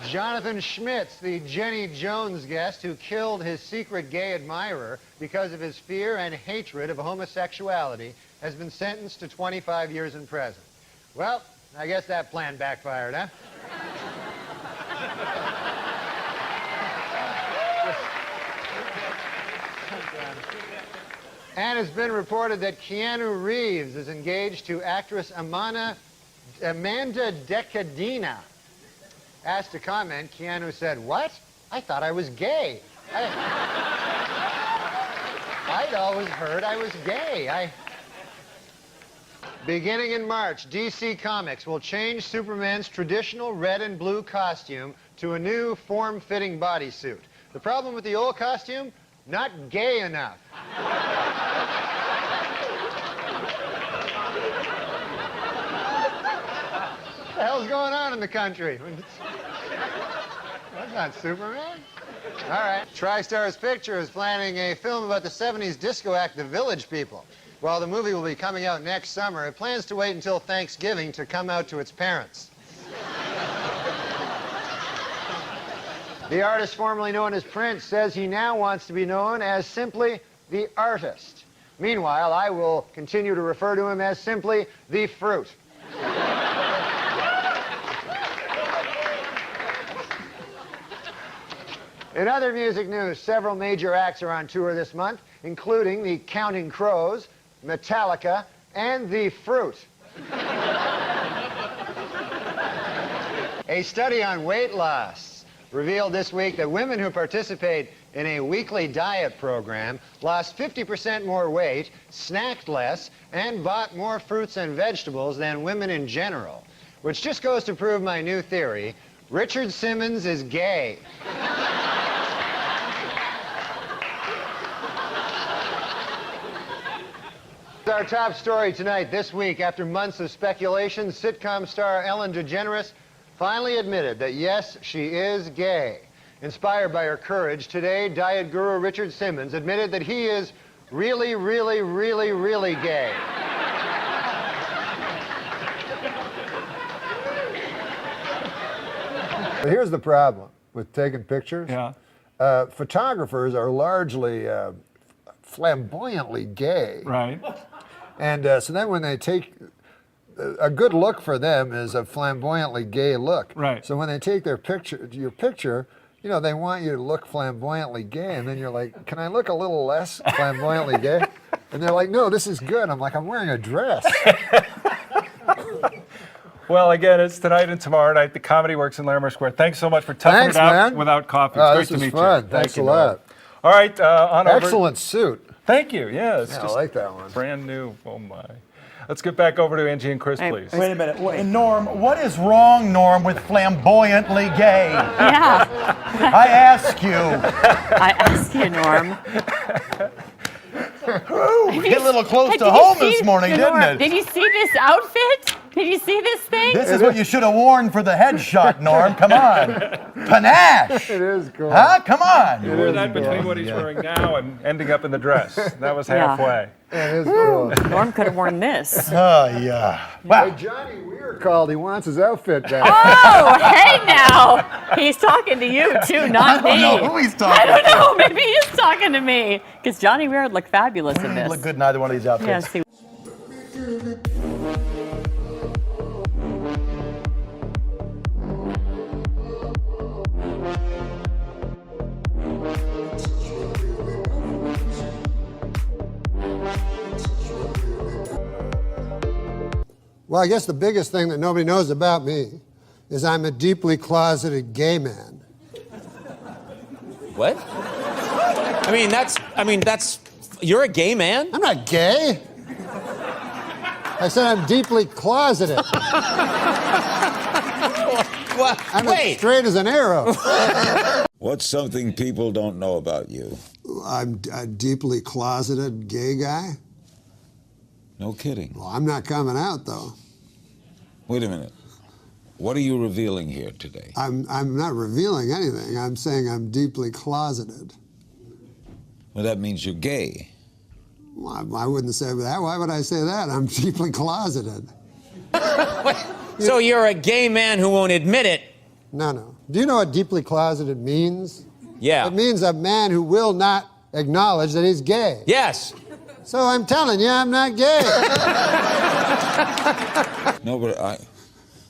Jonathan Schmitz, the Jenny Jones guest who killed his secret gay admirer because of his fear and hatred of homosexuality, has been sentenced to 25 years in prison. Well, I guess that plan backfired, huh? And it's been reported that Keanu Reeves is engaged to actress Amana Amanda Decadina asked to comment. Keanu said, "What? I thought I was gay. I'd always heard I was gay. Beginning in March, DC Comics will change Superman's traditional red and blue costume to a new form-fitting bodysuit. The problem with the old costume? Not gay enough. What the hell's going on in the country? That's not Superman. All right. TriStar's Picture is planning a film about the 70s disco act, The Village People. While the movie will be coming out next summer, it plans to wait until Thanksgiving to come out to its parents. The artist formerly known as Prince says he now wants to be known as simply the artist. Meanwhile, I will continue to refer to him as simply the fruit. In other music news, several major acts are on tour this month, including the Counting Crows, Metallica, and the Fruit. A study on weight loss revealed this week that women who participate in a weekly diet program lost 50% more weight, snacked less, and bought more fruits and vegetables than women in general, which just goes to prove my new theory: Richard Simmons is gay. Our top story tonight. This week, after months of speculation, sitcom star Ellen DeGeneres finally admitted that, yes, she is gay. Inspired by her courage, today, diet guru Richard Simmons admitted that he is really, really, really, really gay. But here's the problem with taking pictures. Yeah. Photographers are largely flamboyantly gay. Right. And so then when they take, a good look for them is a flamboyantly gay look. Right. So when they take their picture, your picture, you know, they want you to look flamboyantly gay, and then you're like, can I look a little less flamboyantly gay? And they're like, no, this is good. I'm like, I'm wearing a dress. Well, again, it's tonight and tomorrow night. The Comedy Works in Larimer Square. Thanks so much for toughing it out man. without coffee. It's great to meet fun. you. Thanks Thank a lot. All right, on over. Excellent suit. Thank you. Yeah, it's Yeah, just I like that one. brand new. Oh my. Let's get back over to Angie and Chris, please. Wait a minute. Norm, what is wrong, Norm, with flamboyantly gay? Yeah. I ask you. I ask you, Norm. Ooh, hit a little close to home this morning, didn't it? Did you see this outfit? Did you see this thing? This is what you should have worn for the headshot, Norm. Come on. Panache. It is cool. Huh? Come on. You wore that between what he's wearing now and ending up in the dress. That was halfway. It is cool. Norm could have worn this. Oh, yeah. Wow. Hey, Johnny Weir called. He wants his outfit back. Oh, hey now. He's talking to you, too, not me. I don't know who he's talking I don't to. know. Maybe he's talking to me. Because Johnny Weir would look fabulous in this. Look good in either one of these outfits. Yeah, see. Well, I guess the biggest thing that nobody knows about me is I'm a deeply closeted gay man. What? I mean, that's, you're a gay man? I'm not gay. I said I'm deeply closeted. I'm as straight as an arrow. What's something people don't know about you? I'm a deeply closeted gay guy. No kidding. Well, I'm not coming out, though. Wait a minute. What are you revealing here today? I'm not revealing anything. I'm saying I'm deeply closeted. Well, that means you're gay. Well, I wouldn't say that. Why would I say that? I'm deeply closeted. So you're a gay man who won't admit it? No. Do you know what deeply closeted means? Yeah. It means a man who will not acknowledge that he's gay. Yes. So I'm telling you, I'm not gay. No, but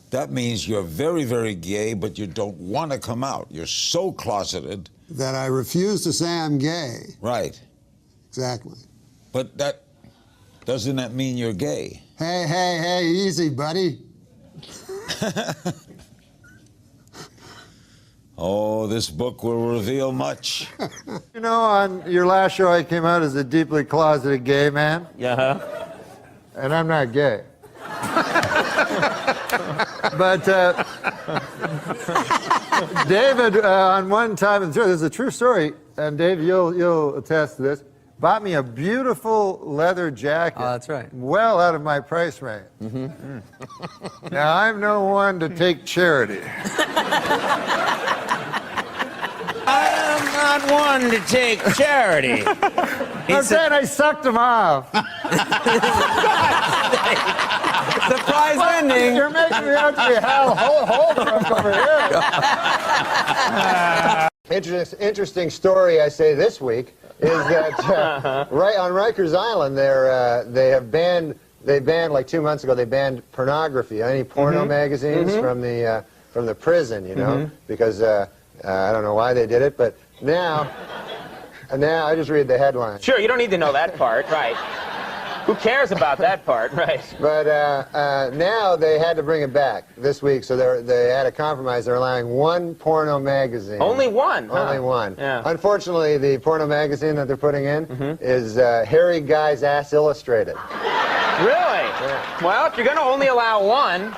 that means you're very, very gay, but you don't want to come out. You're so closeted. That I refuse to say I'm gay. Right. Exactly. But doesn't that mean you're gay? Hey, easy, buddy. Oh, this book will reveal much. You know, on your last show, I came out as a deeply closeted gay man. Yeah. And I'm not gay. But David, on one time, and this is a true story, and Dave, you'll attest to this, bought me a beautiful leather jacket. Oh, that's right. Well out of my price range. Now, I'm no one to take charity. I'm not one to take charity. I'm saying I sucked him off. Surprise ending. You're making me out to be Hal Holbrook over here. Interesting story, I say, this week is that right on Rikers Island, they banned like 2 months ago. They banned pornography, any porno magazines from the prison, you know, because I don't know why they did it, but now I just read the headline. Sure, you don't need to know that part, right? Who cares about that part, right? But now they had to bring it back this week, so they had a compromise. They're allowing one porno magazine. Only one? Only huh? one. Yeah. Unfortunately, the porno magazine that they're putting in is Hairy Guy's Ass Illustrated. Really? Yeah. Well, if you're going to only allow one,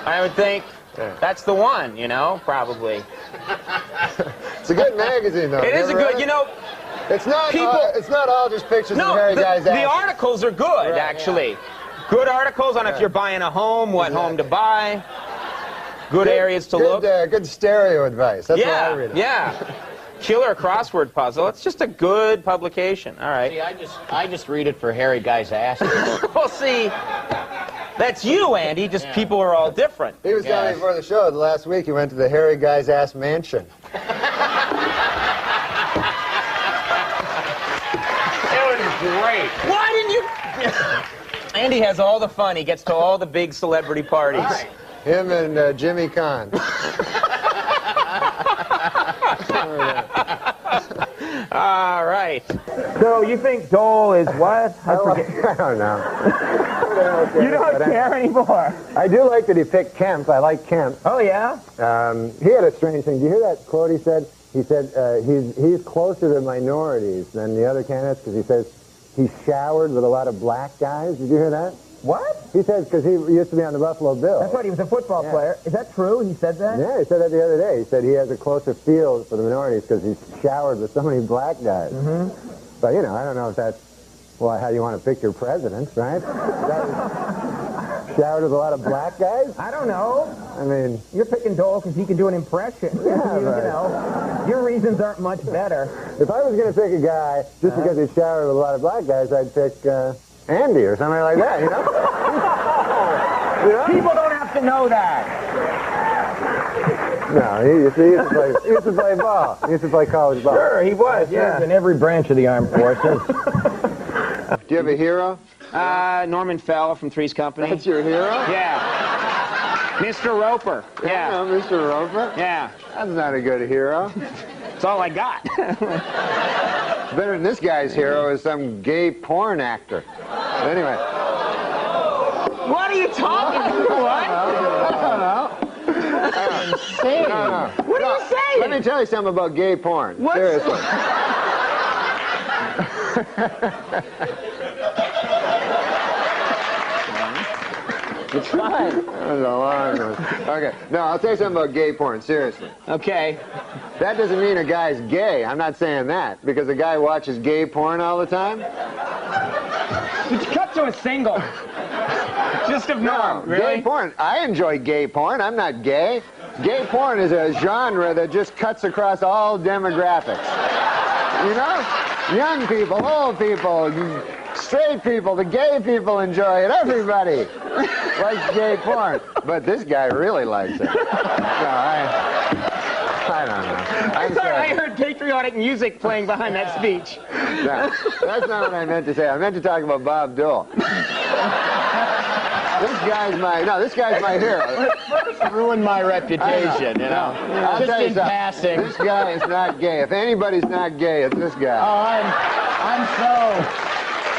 I would think that's the one, you know, probably. It's a good magazine, though. It is a good, you know. It's not all just pictures of Hairy Guy's ass. The articles are good, actually. Yeah. Good articles on if you're buying a home, what home to buy, good areas to look. Good stereo advice. That's what I read. Yeah. Killer crossword puzzle. It's just a good publication. All right. See, I just read it for Hairy Guy's ass. Well, see, that's you, Andy. Just people are all different. He was telling me before the show, last week he went to the Hairy Guy's Ass Mansion. Great. Why didn't you? Andy has all the fun. He gets to all the big celebrity parties. Right. Him and Jimmy Kahn. All right. So you think Dole is what? I don't know. You don't care anymore. I do like that he picked Kemp. I like Kemp. Oh, yeah? He had a strange thing. Did you hear that quote he said? He said he's closer to minorities than the other candidates because he says he showered with a lot of black guys. Did you hear that? What? He says because he used to be on the Buffalo Bills. That's right. He was a football player. Is that true? He said that? Yeah, he said that the other day. He said he has a closer feel for the minorities because he's showered with so many black guys. But, you know, I don't know if that's how you want to pick your presidents, right? Showered with a lot of black guys? I don't know. I mean... You're picking Dole because he can do an impression. Yeah, you know, your reasons aren't much better. If I was going to pick a guy just because he's showered with a lot of black guys, I'd pick Andy or something like that, you know? You know? People don't have to know that. No, he used to play ball. He used to play college ball. Sure, he was, yeah. In every branch of the armed forces. Do you have a hero? Norman Fell from Three's Company. That's your hero? Yeah. Mr. Roper. Yeah. Oh, Mr. Roper? Yeah. That's not a good hero. That's all I got. Better than this guy's hero is some gay porn actor. But anyway. What are you talking about? What? I don't know. Insane. No. What are you saying? Let me tell you something about gay porn. What's Seriously. It's fine. That was a long one. Okay. No, I'll tell you something about gay porn. Seriously. Okay. That doesn't mean a guy's gay. I'm not saying that. Because a guy watches gay porn all the time. Cut to a single. Just of Norm. No, really? Gay porn. I enjoy gay porn. I'm not gay. Gay porn is a genre that just cuts across all demographics. You know? Young people, old people, straight people, the gay people enjoy it. Everybody likes gay porn. But this guy really likes it. No, I don't know. I thought I heard patriotic music playing behind that speech. No, that's not what I meant to say. I meant to talk about Bob Dole. This guy's my hero. First ruined my reputation, you know. I'll Just tell you in something. passing. This guy is not gay. If anybody's not gay, it's this guy. Oh, I'm so...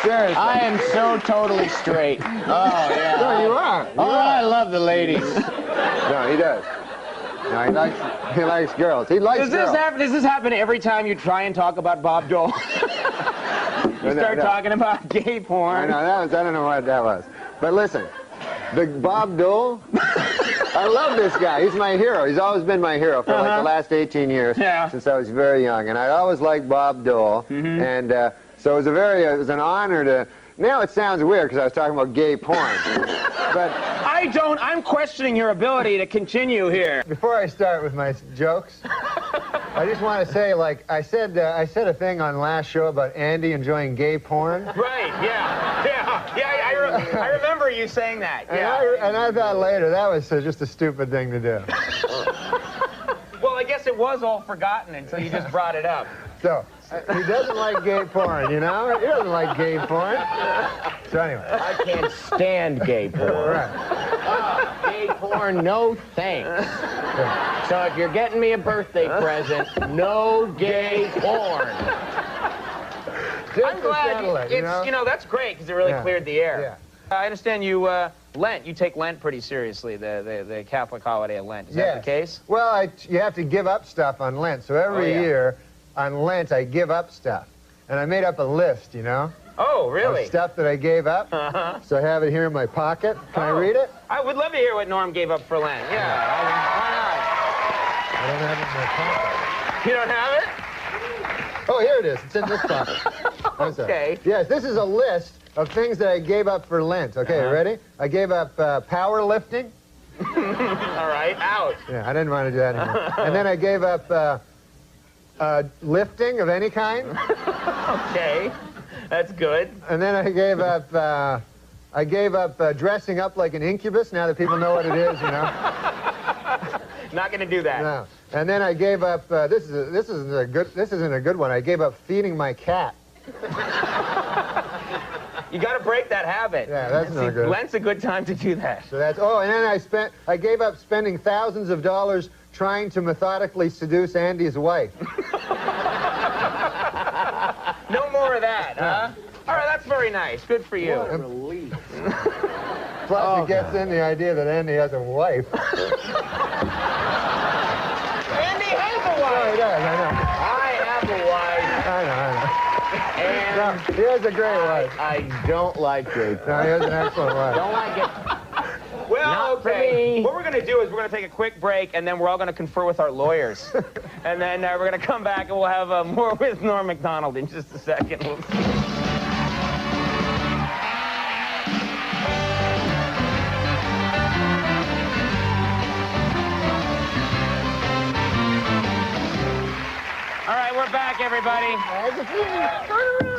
Seriously. I am so totally straight. Oh, yeah. No, you are. Oh, I love the ladies. No, he does. No, he likes girls. He likes girls. Does this happen every time you try and talk about Bob Dole? You start talking about gay porn. I don't know what that was. But listen, the Bob Dole, I love this guy. He's my hero. He's always been my hero for like the last 18 years since I was very young. And I always liked Bob Dole. And so it was an honor to, now it sounds weird because I was talking about gay porn. But I'm questioning your ability to continue here. Before I start with my jokes, I just want to say, like, I said a thing on last show about Andy enjoying gay porn. Right, I remember you saying that. Yeah. And I thought later, that was just a stupid thing to do. Well, I guess it was all forgotten until you just brought it up. So, he doesn't like gay porn, you know? He doesn't like gay porn. So anyway. I can't stand gay porn. Right. Gay porn, no thanks. So if you're getting me a birthday present, no gay porn. I'm glad you know, that's great because it really cleared the air. Yeah. I understand you Lent. You take Lent pretty seriously, the Catholic holiday of Lent. Is that the case? Well, you have to give up stuff on Lent. So every year on Lent, I give up stuff. And I made up a list, you know? Oh, really? Of stuff that I gave up. So I have it here in my pocket. Can I read it? I would love to hear what Norm gave up for Lent. Yeah. I don't have it in my pocket. You don't have it? Oh, here it is. It's in this pocket. Okay. Yes, this is a list of things that I gave up for Lent. Okay, you ready? I gave up powerlifting. All right, out. Yeah, I didn't want to do that anymore. And then I gave up lifting of any kind. Okay, that's good. And then I gave up dressing up like an incubus. Now that people know what it is, you know. Not going to do that. No. And then I gave up. This isn't a good one. I gave up feeding my cat. You got to break that habit. Yeah, that's not good. Lent's a good time to do that. So that's. Oh, and then I gave up spending thousands of dollars trying to methodically seduce Andy's wife. No more of that, huh? All right, that's very nice. Good for you. What a relief. Plus, it gets in the idea that Andy has a wife. Andy has a wife. Oh, he does. I know. I have a wife. I know. And no, he has a great wife. I don't like gay porn. No, he has an excellent wife. Don't like it. Well, Not for me. What we're going to do is we're going to take a quick break, and then we're all going to confer with our lawyers. And then we're going to come back, and we'll have more with Norm MacDonald in just a second. All right, we're back, everybody.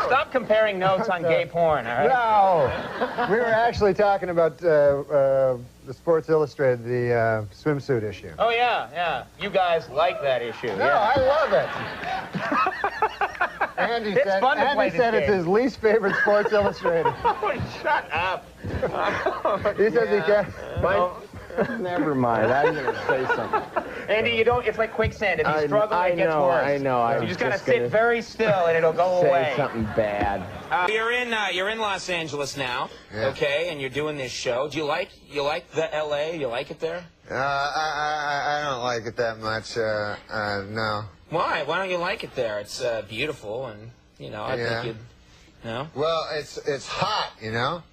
Stop comparing notes on gay porn, all right? No. We were actually talking about the Sports Illustrated, the swimsuit issue. Oh, yeah. You guys like that issue. No, I love it. Andy said it's his least favorite Sports Illustrated. Oh, shut up. He says he can't. Never mind. I'm going to say something. Andy, it's like quicksand. If you struggle, it gets worse. I know. You just got to sit very still, and it'll go away. Say something bad. You're in Los Angeles now, okay, and you're doing this show. Do you like the L.A.? You like it there? I don't like it that much. No. Why? Why don't you like it there? It's beautiful, and I think you'd. Well, it's hot, you know.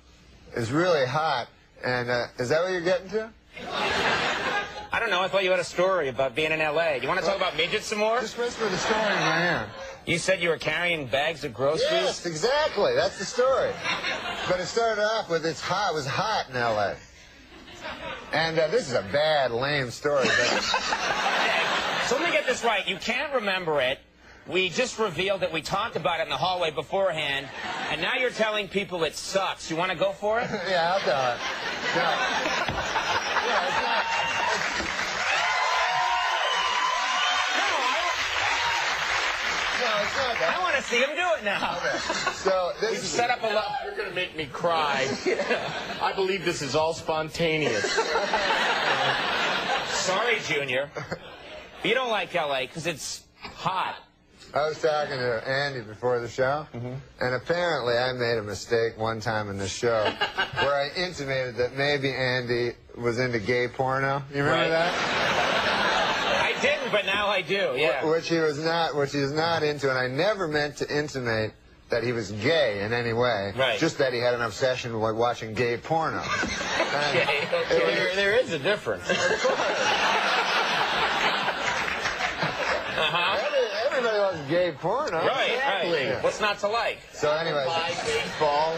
It's really hot, and is that what you're getting to? I don't know. I thought you had a story about being in L.A. You want to talk about midgets some more? Just whisper the story in my ear. You said you were carrying bags of groceries? Yes, exactly. That's the story. But it started off with it was hot in L.A. And this is a bad, lame story. But... So let me get this right. You can't remember it. We just revealed that we talked about it in the hallway beforehand, and now you're telling people it sucks. You want to go for it? Yeah, I'll tell it. Yeah, it's not... No, it's not that. I want to see him do it now. Okay. So We've set up a lot. You're going to make me cry. I believe this is all spontaneous. Sorry, Junior. You don't like L.A. because it's hot. I was talking to Andy before the show, and apparently I made a mistake one time in the show where I intimated that maybe Andy was into gay porno. You remember that? I didn't, but now I do, yeah. Which he was not, which he is not into, and I never meant to intimate that he was gay in any way. Right. Just that he had an obsession with like watching gay porno. Okay. There is a difference. Everybody loves gay porno. Right, exactly. right. Yeah. What's not to like? So anyway, baseball.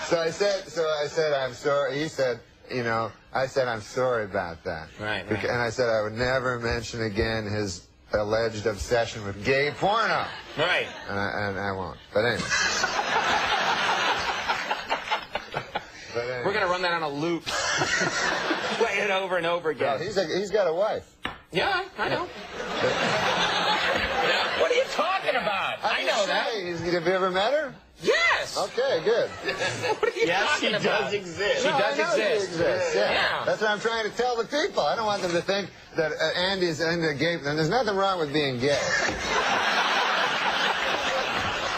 so I said, I'm sorry. He said, you know, I said, I'm sorry about that. Right. And I said I would never mention again his alleged obsession with gay porno. Right. And I won't. But anyway. We're going to run that on a loop. Play it over and over again. Well, he's got a wife. Yeah, I know. What are you talking about? I know that. Have you ever met her? Yes. Okay, good. What are you talking about? Yes, she does exist. She does She exist. exists, yeah. Yeah. That's what I'm trying to tell the people. I don't want them to think that Andy's into gay. And there's nothing wrong with being gay.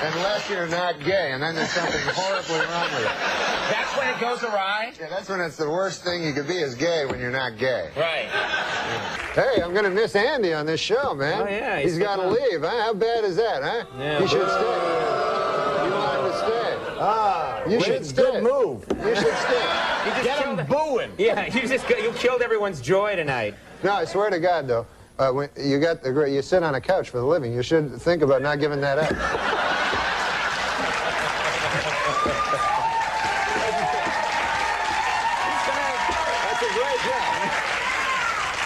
Unless you're not gay, and then there's something horribly wrong with it. That's when it goes awry? Yeah, that's when it's the worst thing you could be is gay when you're not gay. Right. Hey, I'm going to miss Andy on this show, man. Oh, yeah. He's got to leave, huh? How bad is that, huh? Yeah. He should stay. You want him to stay. You should stay. Good move. You should stay. You just get him booing. Yeah, you killed everyone's joy tonight. No, I swear to God, though, when you sit on a couch for the living. You should think about not giving that up.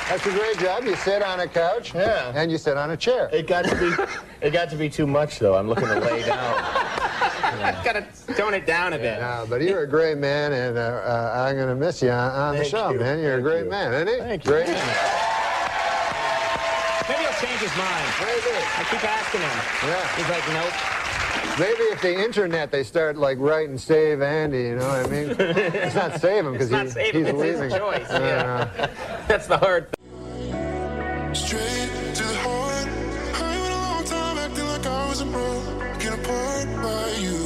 That's a great job. You sit on a couch, and you sit on a chair. It got to be too much, though. I'm looking to lay down. Got to tone it down a bit. No, but you're a great man, and I'm going to miss you on the show, man. You're a great man, isn't he? Thank you. Great. Maybe he'll change his mind. Maybe. I keep asking him. Yeah. He's like, nope. Maybe if the internet, they start like writing "Save Andy," you know what I mean? It's not save him because he's leaving. His choice. Yeah. That's the hard thing. Straight to the heart. I went a long time acting like I wasn't broken apart by you.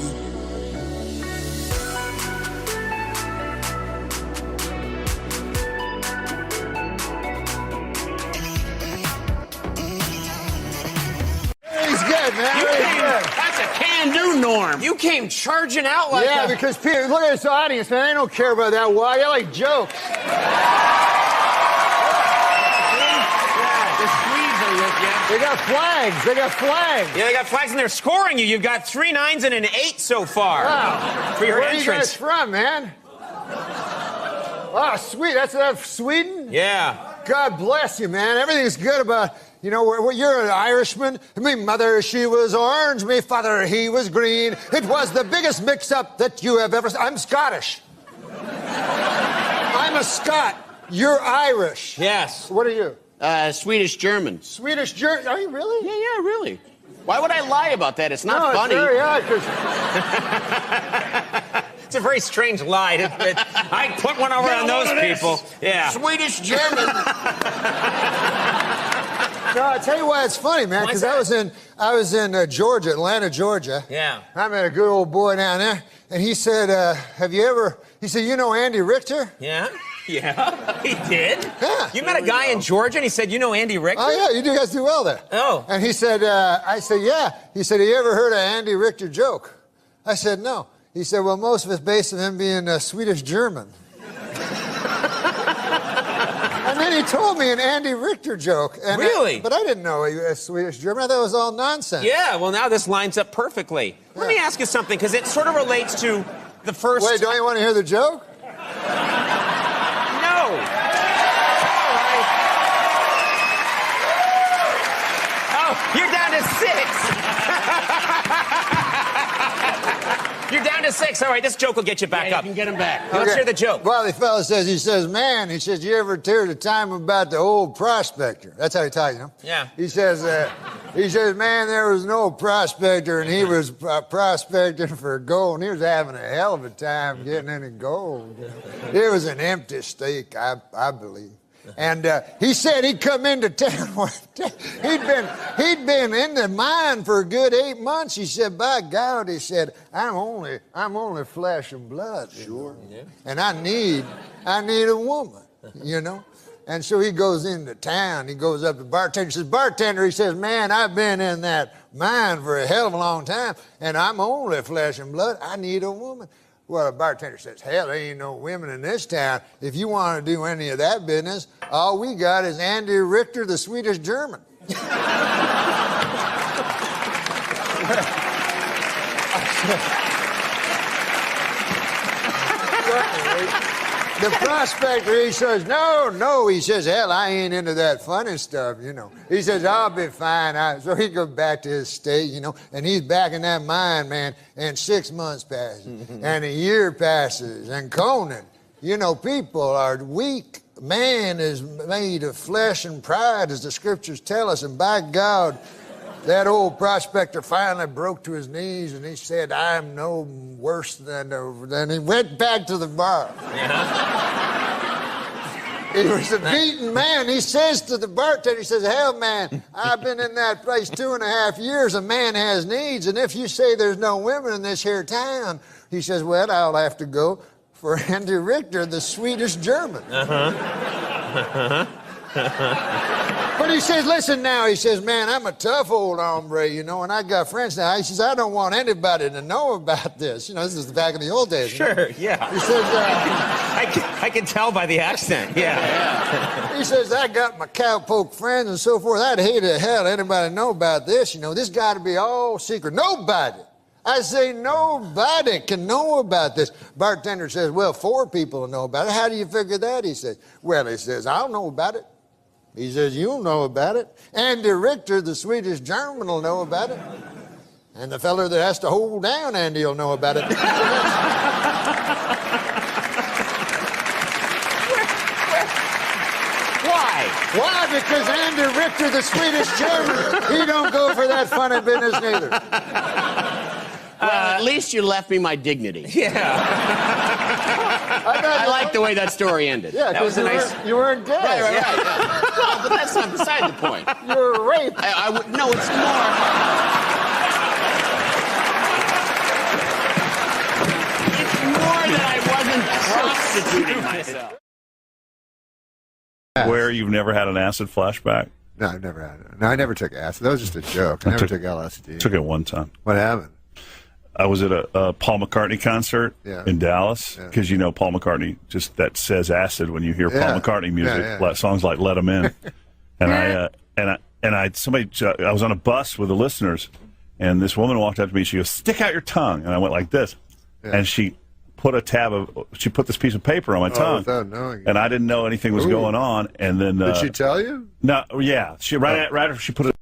He's good, man. That's a can-do, Norm. You came charging out like Yeah, because Peter, look at this audience, man. They don't care about that. Why? I like jokes. They got flags. They got flags. Yeah, they got flags, and they're scoring you. You've got 3 9s and an 8 so far. Wow. For your Where entrance. are you guys from, man? Oh, sweet. That's Sweden? Yeah. God bless you, man. Everything's good about, you know, you're an Irishman. Me mother, she was orange. Me father, he was green. It was the biggest mix-up that you have ever seen. I'm Scottish. I'm a Scot. You're Irish. Yes. What are you? Swedish German. Swedish German. Are you really? Yeah, really. Why would I lie about that? It's not funny. It's very odd, 'cause It's a very strange lie. I put one over on those people. Yeah. Swedish German. No, I'll tell you why it's funny, man, because I was in Georgia, Atlanta, Georgia. Yeah. I met a good old boy down there, and he said, he said, you know Andy Richter? Yeah. Yeah, he did. Yeah. You met a guy in Georgia, and he said, you know Andy Richter? Oh, yeah, you guys do well there. Oh. And he said, I said, yeah. He said, have you ever heard of Andy Richter joke? I said, no. He said, well, most of it's based on him being Swedish German. And then he told me an Andy Richter joke. And Really? But I didn't know he was Swedish German. I thought it was all nonsense. Yeah, well, now this lines up perfectly. Let me ask you something, because it sort of relates to the first... Wait, don't you want to hear the joke? No. All right. Oh, you're down to 6. You're down to 6. All right, this joke will get you back up. You can get him back. Let's hear the joke. Well, the fella says, he says, you ever hear the time about the old prospector? That's how he talks, you know? Yeah. He says, man, there was an old prospector, and he was prospecting for gold, and he was having a hell of a time getting any gold. It was an empty stake, I believe. And he said he'd come into town one day. He'd been in the mine for a good 8 months. He said, by God, he said, I'm only flesh and blood. Sure. Yeah. And I need a woman, you know. And so he goes into town. He goes up to the bartender. He says, bartender, he says, man, I've been in that mine for a hell of a long time, and I'm only flesh and blood. I need a woman. Well, the bartender says, hell, there ain't no women in this town. If you want to do any of that business, all we got is Andy Richter, the Swedish German. The prospector, he says, no, he says, hell, I ain't into that funny stuff, you know. He says, I'll be fine. So he goes back to his state, you know, and he's back in that mine, man, and 6 months passes, and a year passes, and Conan, you know, people are weak. Man is made of flesh and pride, as the scriptures tell us, and by God, that old prospector finally broke to his knees and he said, I'm no worse than he went back to the bar. He was a beaten man. He says to the bartender, he says, hell, man, I've been in that place 2.5 years. A man has needs. And if you say there's no women in this here town, he says, well, I'll have to go for Andy Richter, the Swedish German. But he says, listen now, he says, man, I'm a tough old hombre, you know, and I got friends now. He says, I don't want anybody to know about this. You know, this is back in the old days. Sure, yeah. He says, I can tell by the accent, yeah. He says, I got my cowpoke friends and so forth. I'd hate to hell anybody know about this. You know, this got to be all secret. Nobody. I say, nobody can know about this. Bartender says, well, 4 people will know about it. How do you figure that? He says, well, he says, I'll know about it. He says, you'll know about it. Andy Richter, the Swedish German, will know about it. And the fella that has to hold down Andy will know about it. Why? Why? Because Andy Richter, the Swedish German, he don't go for that funny business neither. Well, at least you left me my dignity. Yeah. I like the way that story ended. Yeah, that was a nice. You weren't dead. Right. Yeah. Well, but that's not beside the point. You were raped. No, it's more. It's more that I wasn't prostituting myself. Where you've never had an acid flashback? No, I've never had it. No, I never took acid. That was just a joke. I never took LSD. Took it one time. What happened? I was at a Paul McCartney concert in Dallas because you know Paul McCartney just that says acid when you hear Paul McCartney music, songs like "Let 'Em In," and I was on a bus with the listeners, and this woman walked up to me. She goes, "Stick out your tongue," and I went like this, and she put this piece of paper on my tongue, without knowing. And I didn't know anything was going on. And then did she tell you? No, yeah, right after she put it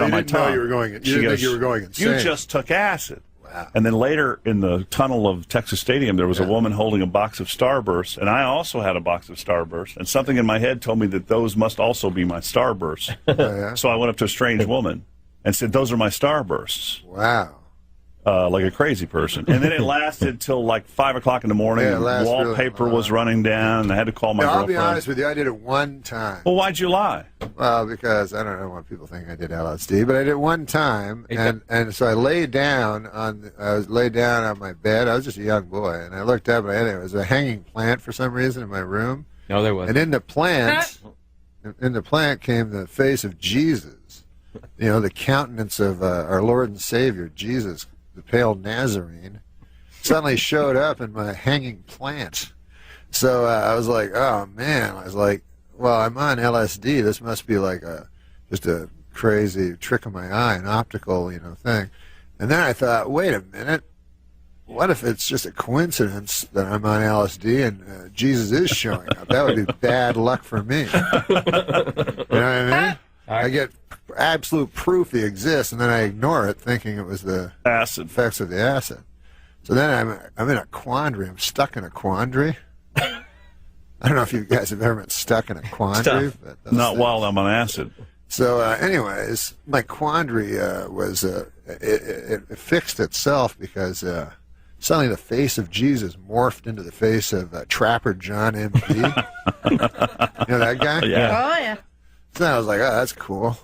on my tongue. Know you were going. You didn't think you were going insane. You just took acid. Wow. And then later in the tunnel of Texas Stadium, there was a woman holding a box of Starbursts, and I also had a box of Starbursts, and something in my head told me that those must also be my Starbursts. So I went up to a strange woman and said, "Those are my Starbursts." Wow. Like a crazy person. And then it lasted till like 5 o'clock in the morning. Yeah, wallpaper was running down, and I had to call my girlfriend. I'll be honest with you, I did it one time. Well, why'd you lie? Well, because I don't want people think I did LSD, but I did it one time, and so I laid down on my bed. I was just a young boy, and I looked up, and anyway, it was a hanging plant for some reason in my room. No, there wasn't. And in the plant came the face of Jesus. You know, the countenance of our Lord and Savior, Jesus, the pale Nazarene, suddenly showed up in my hanging plant. So I was like, oh, man. I was like, well, I'm on LSD. This must be like just a crazy trick of my eye, an optical, thing. And then I thought, wait a minute. What if it's just a coincidence that I'm on LSD and Jesus is showing up? That would be bad luck for me. You know what I mean? I get absolute proof he exists, and then I ignore it, thinking it was the acid effects of the acid. So then I'm in a quandary. I'm stuck in a quandary. I don't know if you guys have ever been stuck in a quandary. But not while I'm on acid. So, anyways, my quandary was it fixed itself because Suddenly the face of Jesus morphed into the face of Trapper John M.D. You know that guy? Yeah. Oh, yeah. So I was like, oh, that's cool.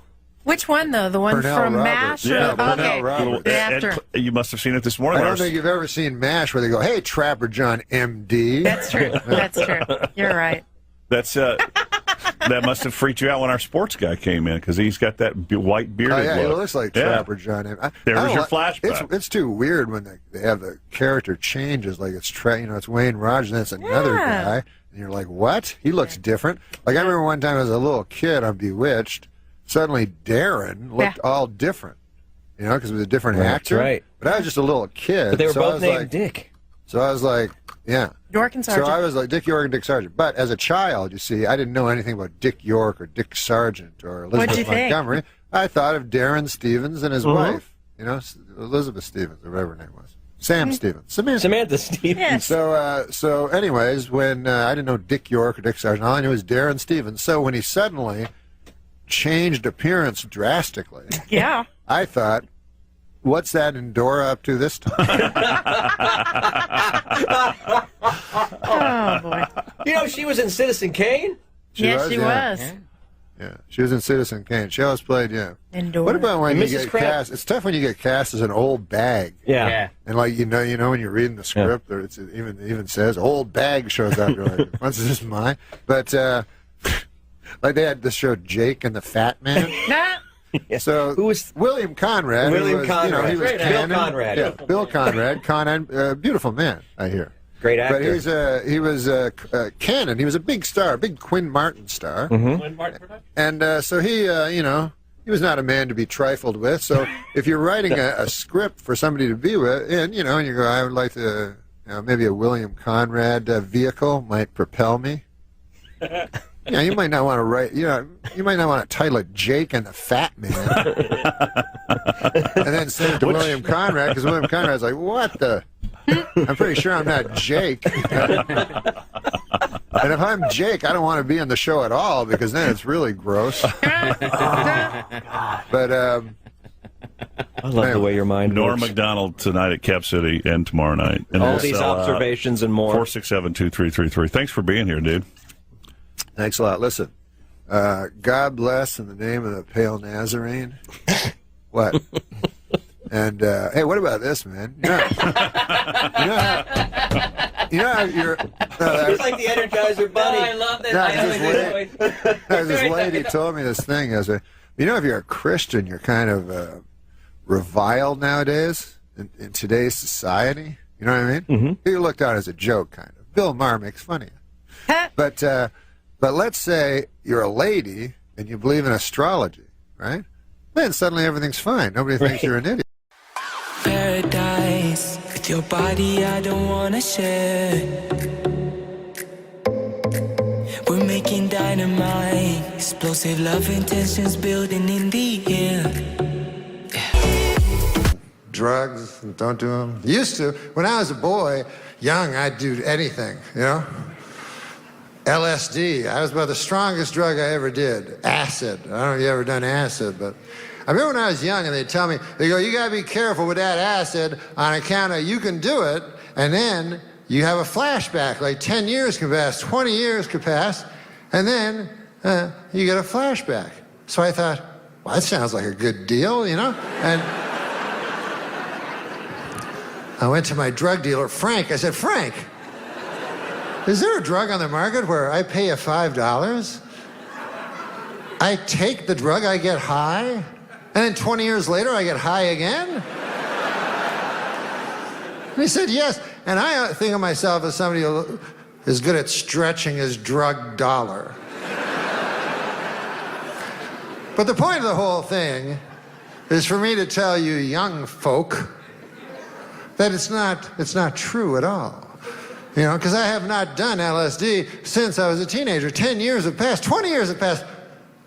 Which one, though? The one Purnell from Roberts. MASH? Yeah, Or, Purnell okay. Roberts. The actor. And you must have seen it this morning. I don't Lars. think you've ever seen MASH where they go, hey, Trapper John M.D. That's true. That's true. You're right. That's that must have freaked you out when our sports guy came in because he's got that white bearded Oh, yeah, he look. looks like Yeah. Trapper John M.D. There's your flashback. It's too weird when they have the character changes, like it's it's Wayne Rogers, and it's another guy, and you're like, what? He looks different. Like I remember one time as a little kid on Bewitched, suddenly Darren looked all different, because it was a different actor. That's right. But I was just a little kid. But they were so I both was named like, Dick. So I was like, yeah. York and Sargent. So I was like Dick York and Dick Sargent. But as a child, you see, I didn't know anything about Dick York or Dick Sargent or What'd you Elizabeth think? Montgomery. I thought of Darren Stevens and his wife, Elizabeth Stevens or whatever her name was. Sam Stevens. Samantha Stevens. So anyways, when I didn't know Dick York or Dick Sargent, all I knew was Darren Stevens. So when he suddenly changed appearance drastically, yeah, I thought, what's that Endora up to this time? Oh, boy. She was in Citizen Kane? Yes, she was. Yeah, she was in Citizen Kane. She always played, Endora. What about when you Mrs. get Crab? cast? It's tough when you get cast as an old bag. Yeah. And like when you're reading the script, or it even says old bag shows up. You're like, what's this mine? But like they had this show Jake and the Fat Man. So who was William Conrad? William who was, Conrad. he was Great actor. canon. Bill Conrad. Yeah, Bill Conrad. Beautiful man, I hear. Great actor. But he was canon. He was a big star, a big Quinn Martin star. Quinn Martin production? And so he, he was not a man to be trifled with. So if you're writing a script for somebody to be with, and you go, I would like to, maybe a William Conrad vehicle might propel me. You might not want to write, you might not want to title it Jake and the Fat Man. And then send it to William Conrad, because William Conrad's like, what the? I'm pretty sure I'm not Jake. And if I'm Jake, I don't want to be in the show at all, because then it's really gross. But, I love the way your mind Norm works. MacDonald tonight at Cap City and tomorrow night. And All these observations and more. 467-2333. Thanks for being here, dude. Thanks a lot. Listen, God bless in the name of the Pale Nazarene. What? And hey, what about this, man? You know how you're. It's like the Energizer Bunny. I love that. This lady told me this thing. If you're a Christian, you're kind of reviled nowadays in today's society. You know what I mean? Mm-hmm. You're looked at as a joke, kind of. Bill Maher makes fun of you. But let's say you're a lady and you believe in astrology, right? Then suddenly everything's fine. Nobody thinks you're an idiot. Paradise with your body, I don't wanna share. We're making dynamite, explosive love intentions building in the air. Drugs, don't do them. Used to. When I was a boy, young, I'd do anything, LSD. That was about the strongest drug I ever did. Acid. I don't know if you ever done acid, but I remember when I was young and they'd tell me, they go, you gotta be careful with that acid on account of you can do it, and then you have a flashback. Like 10 years can pass, 20 years could pass, and then you get a flashback. So I thought, well, that sounds like a good deal, And I went to my drug dealer, Frank. I said, Frank, is there a drug on the market where I pay you $5? I take the drug, I get high, and then 20 years later I get high again? And he said, yes. And I think of myself as somebody who is good at stretching his drug dollar. But the point of the whole thing is for me to tell you young folk that it's not true at all. Because I have not done LSD since I was a teenager. 10 years have passed, 20 years have passed.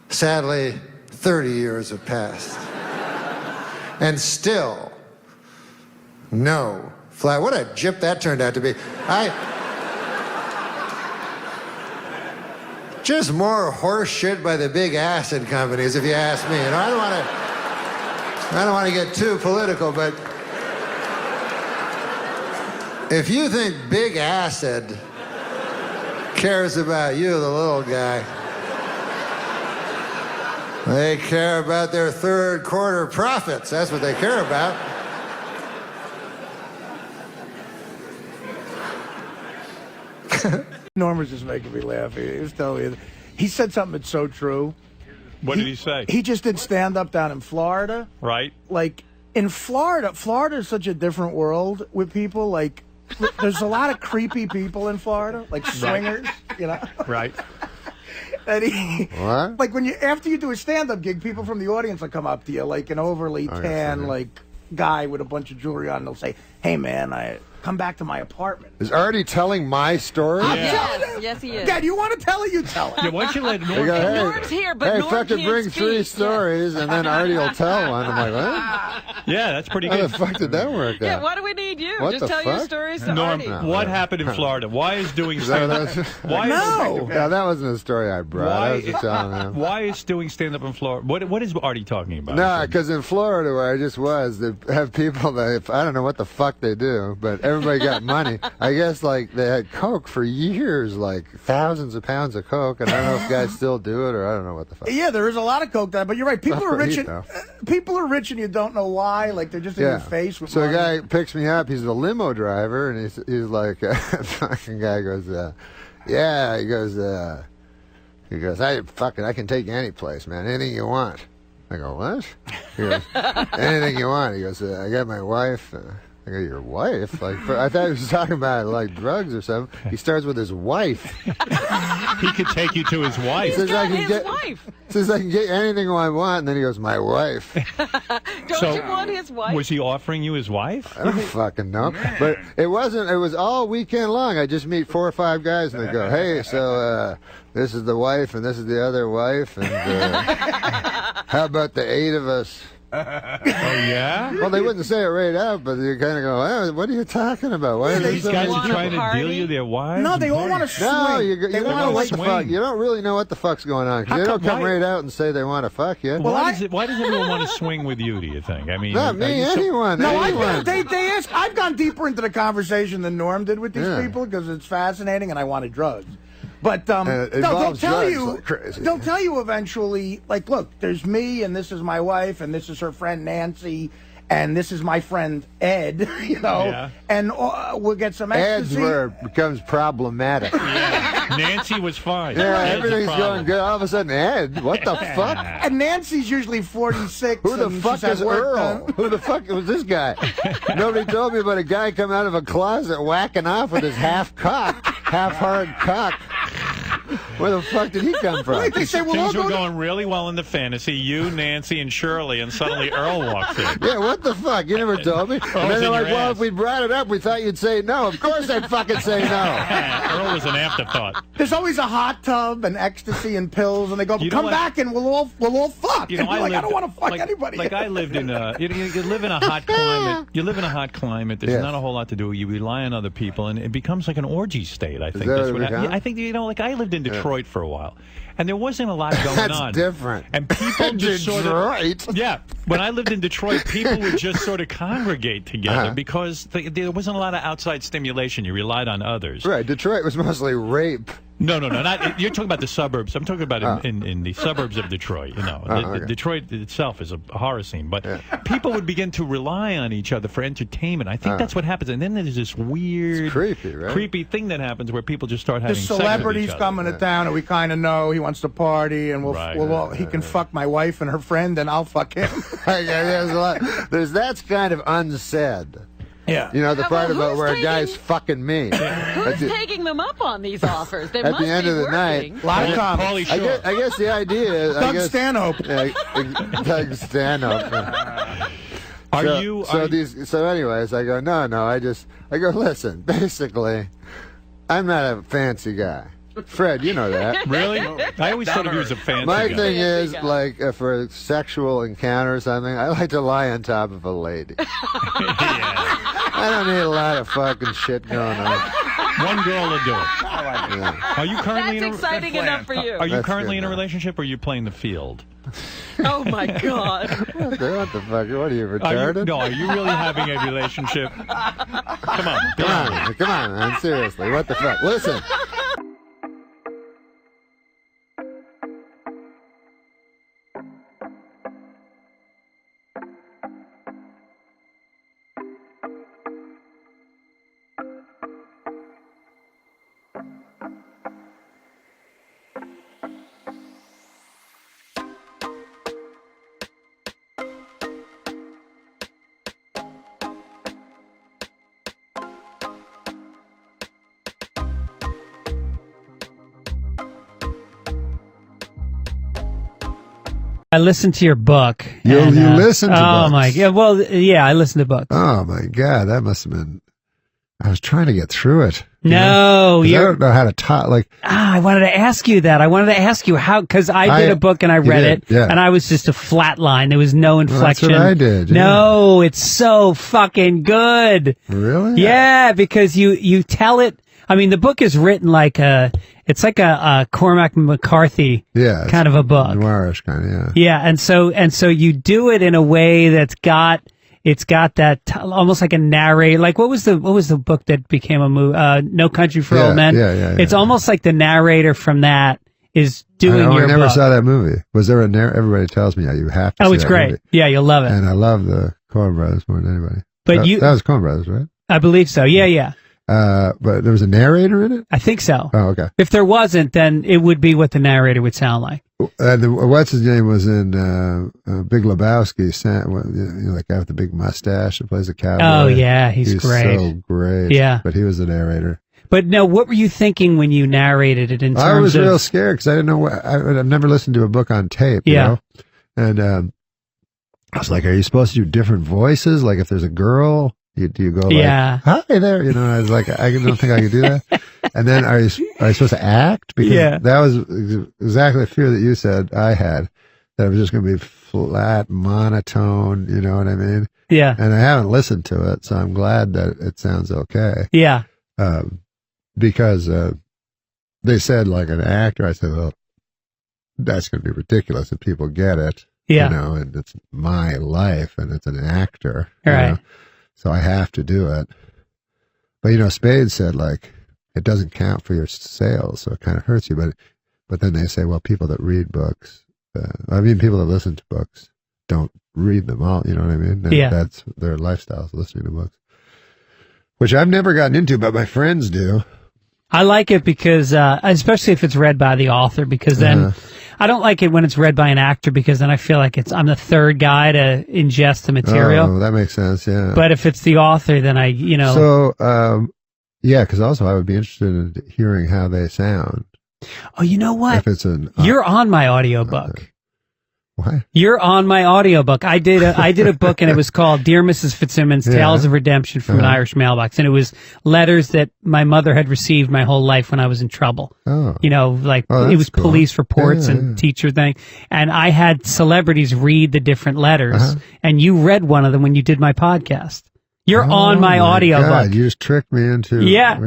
Sadly, 30 years have passed. And still, no flat. What a gyp that turned out to be. Just more horse shit by the big acid companies, if you ask me. I don't want to get too political, but If you think Big Acid cares about you, the little guy, they care about their third quarter profits. That's what they care about. Norm was just making me laugh. He was telling me, he said something that's so true. What did he say? He just did stand-up down in Florida. Right. Like, in Florida is such a different world with people. Like, there's a lot of creepy people in Florida, like swingers, you know? Right. And What? like, after you do a stand-up gig, people from the audience will come up to you, like an overly tan, like, guy with a bunch of jewelry on, and they'll say, hey, man, I come back to my apartment. Is Artie telling my story? Yes, he is. Dad, you want to tell it? You tell it. Yeah, why don't you let Norm They go, hey, Norm's here, but hey, Norm fucking can't bring speak. 3 stories, and then Artie will tell one. I'm like, what? Yeah, that's pretty How good. the fuck did that work out? Yeah, why do we need you? What Just the tell your fuck? stories to Norm, Artie. what happened in Florida? Why is doing That stand-up? was- Why No. Yeah, that wasn't a story I brought. I was just telling him. Why is doing stand-up in Florida? What is Artie talking about? No, because in Florida, where I just was, they have people that, I don't know what the fuck they do, but everybody got money. I guess, like, they had Coke for years, like, thousands of pounds of Coke, and I don't know if guys still do it, or I don't know what the fuck. Yeah, there is a lot of coke down, but you're right. People are rich, You and know. people are rich, and you don't know why. Like they're just in your face with So a money. guy picks me up. He's a limo driver, and he's like, fucking guy goes, yeah. He goes, I can take you any place, man. Anything you want. I go, what? He goes, anything you want. He goes, I got my wife. I go, your wife? Like, I thought he was talking about like drugs or something. He starts with his wife. He could take you to his wife. He's got his wife. Says I can get anything I want, and then he goes, my wife. Don't you want his wife? Was he offering you his wife? I don't fucking know. But it wasn't. It was all weekend long. I just meet 4 or 5 guys, and they go, hey, so this is the wife, and this is the other wife, and how about the 8 of us? Oh, yeah? Well, they wouldn't say it right out, but you kind of go, oh, what are you talking about? Why These guys are trying to deal you their wives? No, they and all want to parties? swing. No, you They don't wanna know what the swing. fuck. You don't really know what the fuck's going on. 'Cause How they don't come- come why- right out and say they want to fuck you. Why does everyone want to swing with you, do you think? I mean, Not are me, you so- anyone. No, anyone. they ask. I've gone deeper into the conversation than Norm did with these Yeah. people because it's fascinating, and I wanted drugs. But no, it they'll involves tell drugs you. like crazy. They'll tell you eventually. Like, look, there's me, and this is my wife, and this is her friend Nancy, and this is my friend Ed. You know, Yeah. and we'll get some Ed's ecstasy. where it becomes problematic. Nancy was fine. Yeah, Ed's a everything's problem. going good. All of a sudden, Ed, what the fuck? And Nancy's usually 46. Who the and fuck she's had is work Earl? done. Who the fuck was this guy? Nobody told me about a guy come out of a closet whacking off with his half-hard cock. Where the fuck did he come from? Wait, they say, well, Things were going really well in the fantasy. You, Nancy, and Shirley, and suddenly Earl walks in. Yeah, what the fuck? You never told me. And Earl's then they're in like, your well, ass. if we brought it up, we thought you'd say no. Of course I'd fucking say no. Earl was an afterthought. There's always a hot tub and ecstasy and pills, and they go, You know come what? back and we'll all fuck. You know, And you're like, I don't want to fuck like, anybody. Like I lived in a, you live in a hot climate. You live in a hot climate. There's Yes. not a whole lot to do. You rely on other people, and it becomes like an orgy state. I think that that's what what it happened. becomes? I think like I lived in Detroit for a while, and there wasn't a lot going That's on. different. And people just sort Detroit? of when I lived in Detroit, people would just sort of congregate together because there wasn't a lot of outside stimulation. You relied on others. Right, Detroit was mostly rape. No, not you're talking about the suburbs. I'm talking about in the suburbs of Detroit. You know, okay. Detroit itself is a horror scene, but people would begin to rely on each other for entertainment. I think that's what happens, and then there's this weird, It's creepy, right? creepy thing that happens where people just start the having sex with each celebrity's other. coming to town, and we kind of know he wants to party, and he can fuck my wife and her friend, and I'll fuck him. There's a lot. That's kind of unsaid. Yeah. You know, the Yeah, part well, about who's where a taking- guy's fucking me. Who's taking them up on these offers? They At must the end be of the working. night, Live comics. I guess the idea is Doug Stanhope. Doug Stanhope. So anyways, I go, no, I go, listen, basically, I'm not a fancy guy. Fred, you know that. Really? I always thought of you as a fancy My guy. thing is, like, for a sexual encounter or something, I like to lie on top of a lady. I don't need a lot of fucking shit going on. One girl will do it. Yeah. Are you currently That's exciting enough for you. Are you That's currently good, in a man. relationship, or are you playing the field? Oh my God. What the fuck? What are you, retarded? Are you really having a relationship? Come on. Come on, man. Seriously, what the fuck? Listen. I listened to your book. You listened to Oh books? my God! Well, yeah, I listened to books. Oh my God, that must have been. I was trying to get through it. No, I don't know how to talk. Like, I wanted to ask you that. I wanted to ask you how, because I did a book and I read it, yeah. and I was just a flat line. There was no inflection. That's what I did. Yeah. No, it's so fucking good. Really? Yeah, because you tell it. I mean, the book is written like it's like a Cormac McCarthy kind of a book. Noirish kind of, yeah. Yeah, and so you do it in a way that's got that almost like a narrator. Like what was the book that became a movie? No Country for Old Men. Yeah. It's almost like the narrator from that is doing your I never book. saw that movie. Was there a narrator? Everybody tells me, yeah, you have to. Oh, see it's that great. movie. Yeah, you'll love it. And I love the Coen Brothers more than anybody. But that was Coen Brothers, right? I believe so. Yeah. But there was a narrator in it? I think so. Oh, okay. If there wasn't, then it would be what the narrator would sound like. What's his name was in Big Lebowski, like guy with the big mustache that plays a cowboy. Oh, yeah, he's great. So great. Yeah. But he was the narrator. But no, what were you thinking when you narrated it in terms of... I was real scared because I didn't know I've never listened to a book on tape, you know? And I was like, are you supposed to do different voices? Like if there's a girl... Do you go like, hi there? You know, I was like, I don't think I could do that. And then are you supposed to act? Because that was exactly the fear that you said I had, that it was just going to be flat, monotone, you know what I mean? Yeah. And I haven't listened to it, so I'm glad that it sounds okay. Yeah. Because they said like an actor, I said, well, that's going to be ridiculous if people get it. Yeah. You know, and it's my life and it's an actor. Right. You know? So I have to do it. But, you know, Spade said, like, it doesn't count for your sales, so it kind of hurts you. But then they say, well, people that read books, people that listen to books don't read them all, you know what I mean? And that's their lifestyles, listening to books. Which I've never gotten into, but my friends do. I like it because, especially if it's read by the author, because then I don't like it when it's read by an actor, because then I feel like I'm the third guy to ingest the material. Oh, that makes sense, yeah. But if it's the author, then So, yeah, because also I would be interested in hearing how they sound. Oh, you know what? If it's You're on my audiobook. What? You're on my audiobook. I did a book, and it was called Dear Mrs. Fitzsimmons, Tales of Redemption from an Irish Mailbox. And it was letters that my mother had received my whole life when I was in trouble. Oh. You know, like it was cool. police reports and teacher thing. And I had celebrities read the different letters, and you read one of them when you did my podcast. You're on my audiobook. God, you just tricked me into... Yeah.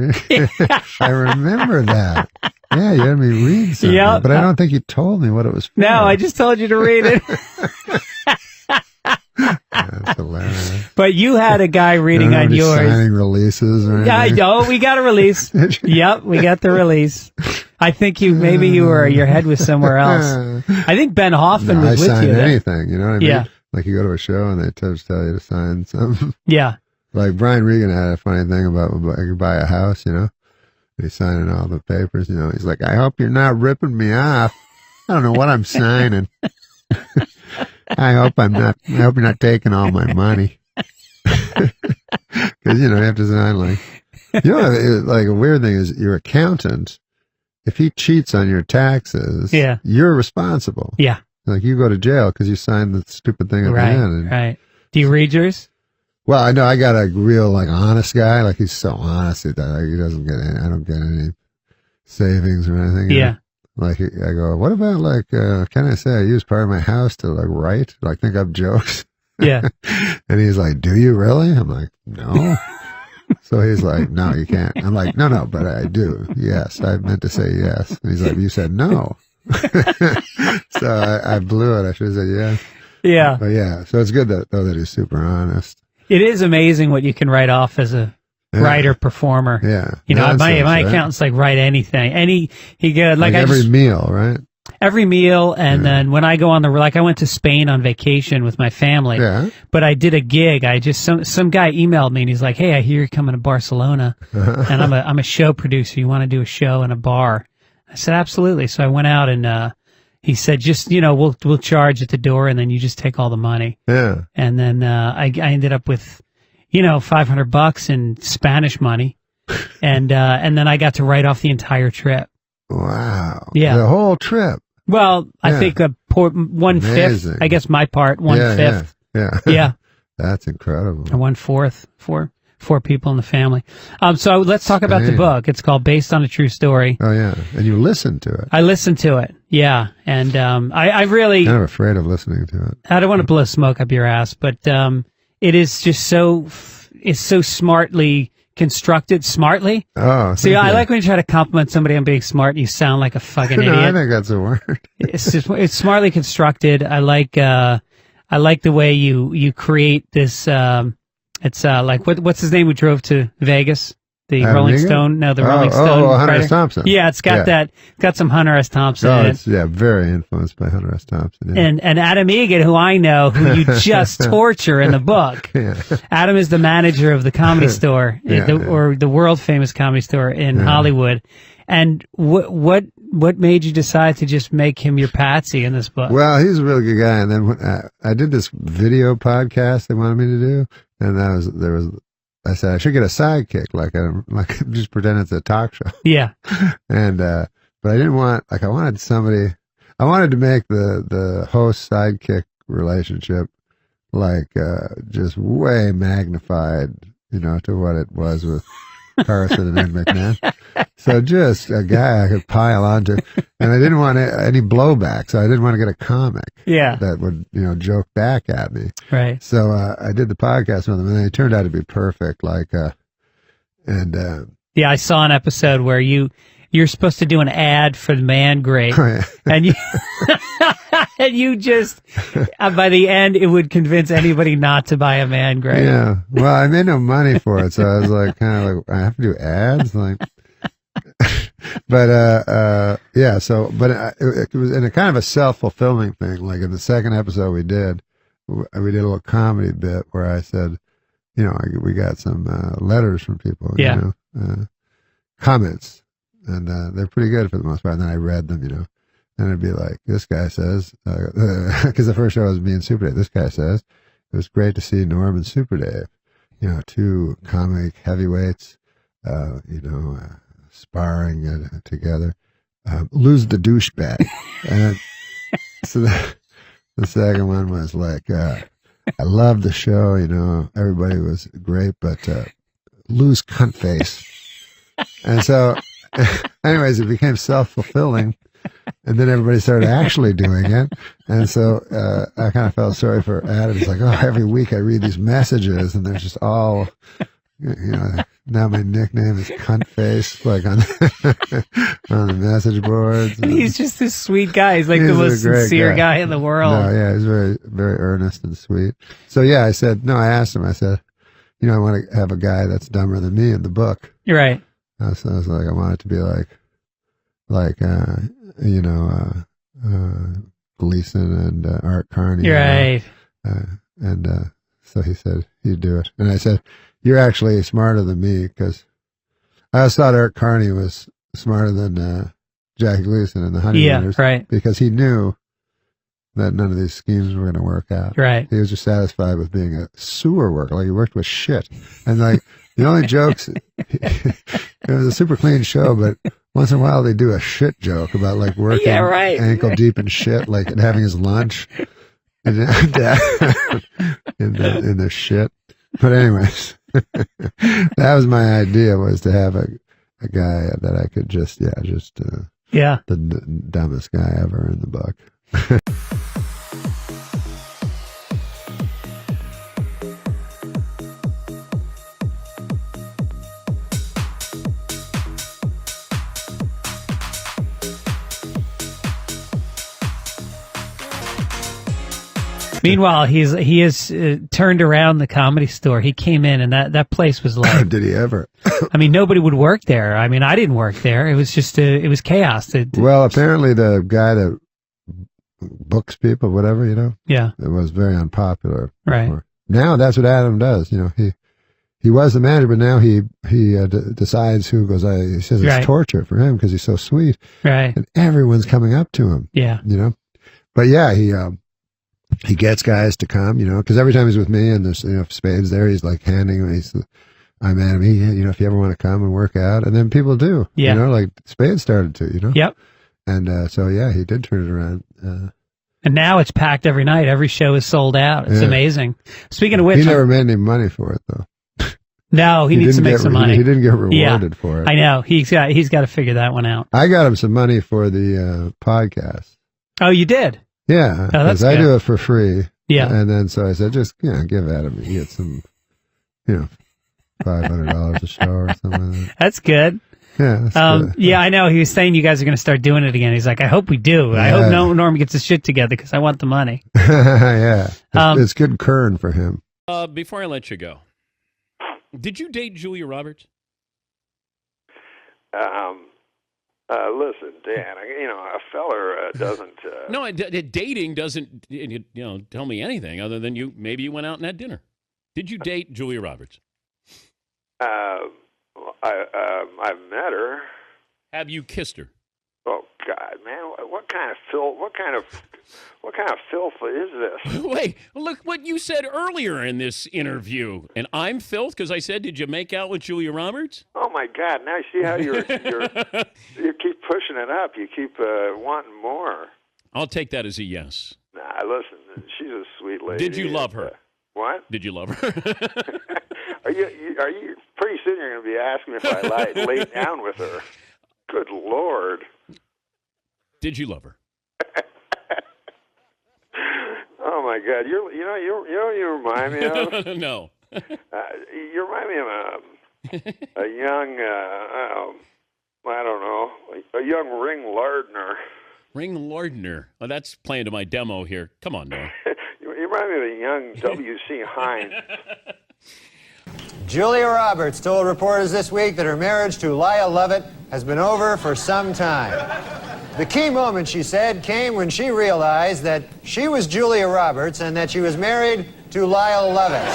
I remember that. Yeah, you had me read something. Yep. But I don't think you told me what it was for. No, I just told you to read it. That's hilarious. But you had a guy reading on yours. Signing releases or Yeah, anything? we got a release. Yep, we got the release. I think your head was somewhere else. I think Ben Hoffman was with you. I sign then. anything, you know what I mean? Yeah. Like you go to a show and they just tell you to sign something. Yeah. Like Brian Regan had a funny thing about I could buy a house, you know? He's signing all the papers, you know. He's like, I hope you're not ripping me off. I don't know what I'm signing. I hope you're not taking all my money. Because, you know, you have to sign like a weird thing is your accountant, if he cheats on your taxes, you're responsible. Yeah. Like you go to jail because you signed the stupid thing at the end. Right. Do you read yours? Well, I know I got a real like honest guy. Like he's so honest that he doesn't get any. I don't get any savings or anything. Yeah. Like I go, what about like? Can I say I use part of my house to like write, like think up jokes? Yeah. And he's like, "Do you really?" I'm like, "No." So he's like, "No, you can't." I'm like, "No, but I do. Yes, I meant to say yes." And he's like, "You said no." So I blew it. I should have said yes. Yeah. But yeah, so it's good that he's super honest. It is amazing what you can write off as a writer performer. Yeah. You know, Nonsense, my right? accountant's like, write anything. He get Like every meal, right? Every meal, and then when I go on I went to Spain on vacation with my family. Yeah. But I did a gig. Some guy emailed me and he's like, "Hey, I hear you're coming to Barcelona, and I'm a show producer. You want to do a show in a bar?" I said, "Absolutely." So I went out and he said, "Just we'll charge at the door, and then you just take all the money." Yeah. And then I ended up with $500 in Spanish money, and then I got to write off the entire trip. Wow. Yeah. The whole trip. Well, I think 1/5. Amazing. I guess my part 1/5. Yeah. Yeah. That's incredible. And 1/4. Four people in the family. So let's talk about the book. It's called Based on a True Story. Oh yeah, and you listened to it. I listened to it. Yeah, and I really kind of afraid of listening to it. I don't want to blow smoke up your ass, but it is just so smartly constructed. Smartly. Oh, see, I like when you try to compliment somebody on being smart and you sound like a fucking idiot. I think that's a word. It's smartly constructed. I like the way you create this. It's like what's his name who drove to Vegas? The Rolling Stone? No, the Rolling Stone. Hunter writer. S. Thompson. Yeah, it's got got some Hunter S. Thompson in it. It's very influenced by Hunter S. Thompson. Yeah. And Adam Egan, who I know, who you just torture in the book. Yeah. Adam is the manager of the Comedy Store, or the world famous Comedy Store in Hollywood. And what made you decide to just make him your patsy in this book? Well, he's a really good guy. And then when I did this video podcast they wanted me to do, and I said I should get a sidekick, like just pretend it's a talk show. Yeah. And but I didn't want I wanted somebody. I wanted to make the host sidekick relationship just way magnified, to what it was with Carson and Ed McMahon. So just a guy I could pile onto, and I didn't want any blowback, so I didn't want to get a comic that would, joke back at me. Right. So I did the podcast with him, and he turned out to be perfect. Yeah, I saw an episode where you're supposed to do an ad for the Man Grape, and you and you just by the end it would convince anybody not to buy a Man Grape. Yeah, well, I made no money for it, so I was like, I have to do ads, but yeah. So, but it was in a kind of a self-fulfilling thing. Like in the second episode we did a little comedy bit where I said, we got some letters from people, comments. And they're pretty good for the most part. And then I read them, and it'd be like, this guy says, because the first show was me and Super Dave. This guy says, it was great to see Norm and Super Dave, two comic heavyweights, sparring together, lose the douchebag. And so the second one was like, I love the show, everybody was great, but lose cunt face. And so, anyways, it became self-fulfilling, and then everybody started actually doing it. And so I kind of felt sorry for Adam. He's like, every week I read these messages, and they're just all, now my nickname is Cunt Face, like on the message boards. And he's just this sweet guy. He's like the most sincere guy in the world. No, yeah, he's very, very earnest and sweet. So yeah, I asked him, I said, I want to have a guy that's dumber than me in the book. You're right. So I was like, I want it to be Gleason and Art Carney. Right. So he said he'd do it. And I said, you're actually smarter than me, because I always thought Art Carney was smarter than Jackie Gleason and the Honeymooners. Yeah, right. Because he knew that none of these schemes were going to work out. Right. He was just satisfied with being a sewer worker. Like, he worked with shit. And the only jokes, it was a super clean show, but once in a while they do a shit joke about working ankle deep in shit, and having his lunch in the shit. But anyways, that was my idea, was to have a guy that I could the dumbest guy ever in the book. Meanwhile, he has turned around the Comedy Store. He came in, and that place was like. Did he ever? I mean, nobody would work there. I mean, I didn't work there. It was just it was chaos. Well, apparently the guy that books people, whatever, Yeah. it was very unpopular. Right. Now that's what Adam does. He was the manager, but now he decides who goes. He says it's Right. torture for him because he's so sweet. Right. And everyone's coming up to him. Yeah. But yeah, he gets guys to come, because every time he's with me and there's, if Spade's there, he's like handing him, I'm Adam, if you ever want to come and work out. And then people do, Yeah. like Spade started to, Yep. And so, yeah, he did turn it around. And now it's packed every night. Every show is sold out. It's Yeah. amazing. Speaking of which, he never made any money for it, though. no, he needs to didn't make get- some money. He didn't get rewarded for it. I know. He's got to figure that one out. I got him some money for the podcast. Oh, you did? Yeah, Oh, that's because I good. do it for free. Yeah. And then so I said, just give Adam, you get some, $500 a show or something like that. That's good. Yeah, that's good. Yeah, I know. He was saying you guys are going to start doing it again. He's like, I hope we do. I hope Norm gets his shit together because I want the money. Yeah, it's good kern for him. Before I let you go, did you date Julia Roberts? Listen, Dan, a feller doesn't... No, dating doesn't, tell me anything other than maybe you went out and had dinner. Did you date Julia Roberts? I've met her. Have you kissed her? Oh God, man, what kind of filth is this? Wait, look what you said earlier in this interview. And I'm filth because I said, did you make out with Julia Roberts? Oh my God, now you see how you keep pushing it up. You keep wanting more. I'll take that as a yes. Nah, listen, she's a sweet lady. Did you love her? What? Did you love her? Are you? Pretty soon you're going to be asking me if I lay down with her. Good Lord. Did you love her? Oh my God! You remind me of? No. You remind me of a young, I don't know, a young Ring Lardner. Ring Lardner. Oh, that's playing to my demo here. Come on, Noah. You remind me of a young W.C. Hines. Julia Roberts told reporters this week that her marriage to Lyle Lovett has been over for some time. The key moment, she said, came when she realized that she was Julia Roberts and that she was married to Lyle Lovett.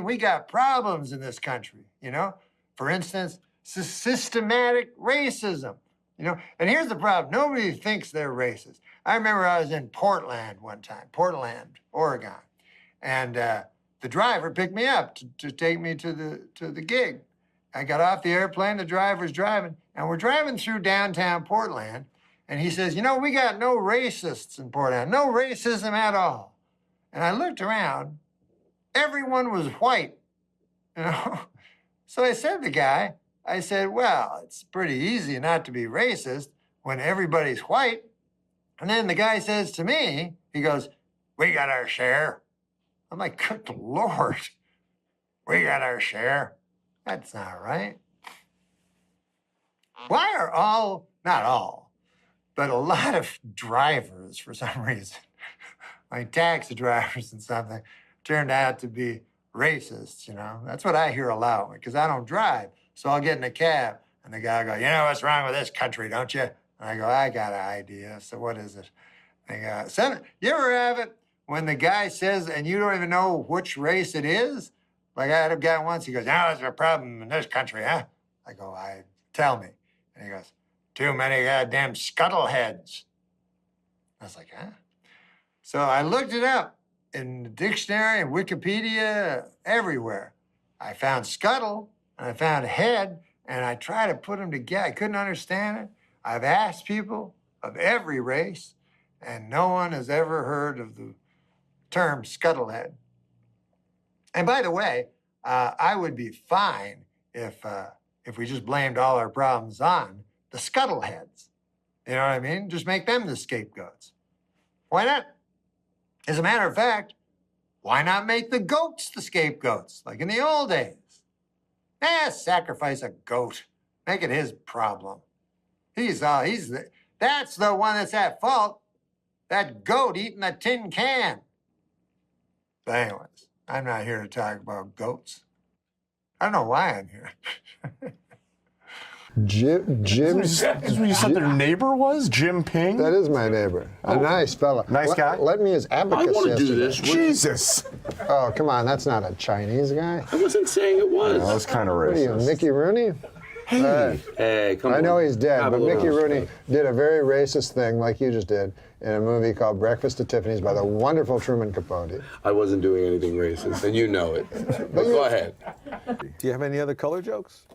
We got problems in this country, For instance, systematic racism, And here's the problem. Nobody thinks they're racist. I remember I was in Portland one time, Portland, Oregon. And the driver picked me up to take me to the gig. I got off the airplane, the driver's driving, and we're driving through downtown Portland. And he says, we got no racists in Portland, no racism at all. And I looked around. Everyone was white, So I said to the guy, well, it's pretty easy not to be racist when everybody's white. And then the guy says to me, he goes, we got our share. I'm like, good Lord, we got our share. That's not right. Why are not all, but a lot of drivers, for some reason, like taxi drivers and something, turned out to be racists, That's what I hear a lot, because I don't drive. So I'll get in a cab, and the guy will go, what's wrong with this country, don't you? And I go, I got an idea. So what is it? They go, you ever have it when the guy says, and you don't even know which race it is? Like I had a guy once, he goes, there's a problem in this country, huh? I go, tell me. And he goes, too many goddamn scuttleheads. I was like, huh? So I looked it up. In the dictionary and Wikipedia, everywhere. I found scuttle, and I found head, and I tried to put them together. I couldn't understand it. I've asked people of every race, and no one has ever heard of the term scuttlehead. And by the way, I would be fine if we just blamed all our problems on the scuttleheads. You know what I mean? Just make them the scapegoats. Why not? As a matter of fact, why not make the goats the scapegoats, like in the old days? Sacrifice a goat. Make it his problem. That's the one that's at fault. That goat eating a tin can. But anyways, I'm not here to talk about goats. I don't know why I'm here. Jim. Is what you said their neighbor was? Jim Ping? That is my neighbor. A nice fella. Nice guy? Let me as abacus I want to do yesterday. this. Jesus. Oh, come on. That's not a Chinese guy. I wasn't saying it was. That was kind of What are you, racist. Mickey Rooney? Hey, come on. I know he's dead, Have but a little Mickey Rooney respect. did a very racist thing like you just did in a movie called Breakfast at Tiffany's by the wonderful Truman Capote. I wasn't doing anything racist, and you know it. But go ahead. Do you have any other color jokes?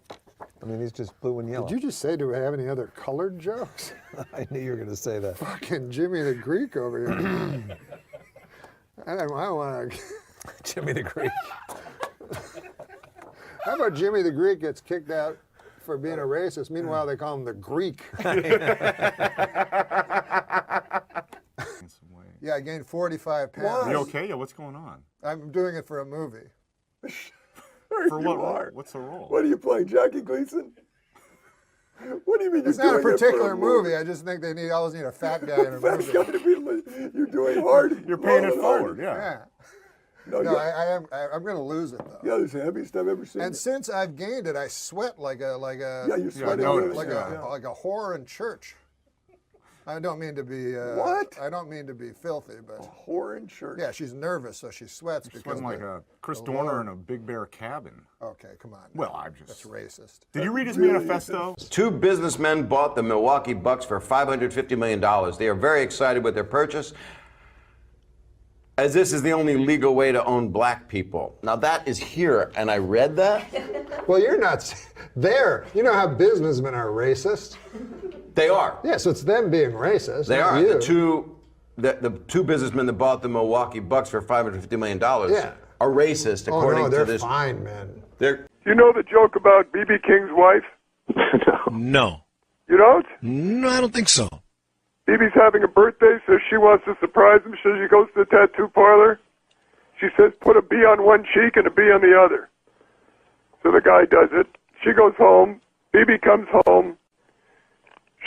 I mean, he's just blue and yellow. Did you just say, do we have any other colored jokes? I knew you were going to say that. Fucking Jimmy the Greek over here. I don't want to... Jimmy the Greek. How about Jimmy the Greek gets kicked out for being a racist? Meanwhile, they call him the Greek. Yeah, I gained 45 pounds. Are you okay? Yeah, what's going on? I'm doing it for a movie. For what role? What's the role? What are you playing, Jackie Gleason? What do you mean It's you're not a doing it for particular movie. I just think they always need a fat guy in a movie. You're doing hard. You're paying it forward, Yeah. No, I'm going to lose it though. Yeah, it's the heaviest I've ever seen. And since I've gained it, I sweat like a you sweat like a whore in church. I don't mean to be what? I don't mean to be filthy, but a whore in church. Yeah, she's nervous, so she sweats because Sweating like a Chris Dorner in a Big Bear cabin. Okay, come on. Well, I'm just. That's racist. Did you read his manifesto? Two businessmen bought the Milwaukee Bucks for $550 million. They are very excited with their purchase, as this is the only legal way to own black people. Now that is here, and I read that. Well, you're not there. You know how businessmen are racist. They are. Yeah, so it's them being racist. They not are. You. The two businessmen that bought the Milwaukee Bucks for $550 million are racist, according they're to this. fine, man. They're. You know the joke about B.B. King's wife? No. You don't? No, I don't think so. B.B.'s having a birthday, so she wants to surprise him. So she goes to the tattoo parlor. She says, put a B on one cheek and a B on the other. So the guy does it. She goes home. B.B. comes home.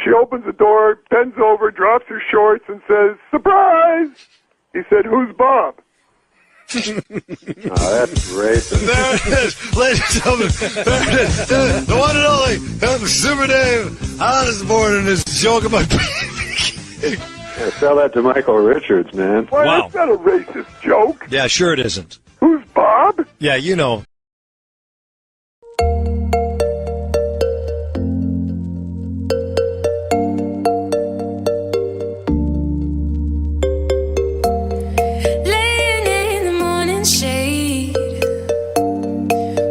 She opens the door, bends over, drops her shorts, and says, surprise! He said, who's Bob? Oh, that's racist. There it is, ladies and gentlemen. There it is. The one and only Super Dave. Honest born in this joke about Yeah, tell that to Michael Richards, man. Why, Wow. that's not a racist joke. Yeah, sure it isn't. Who's Bob? Yeah, you know. Laying in the morning shade.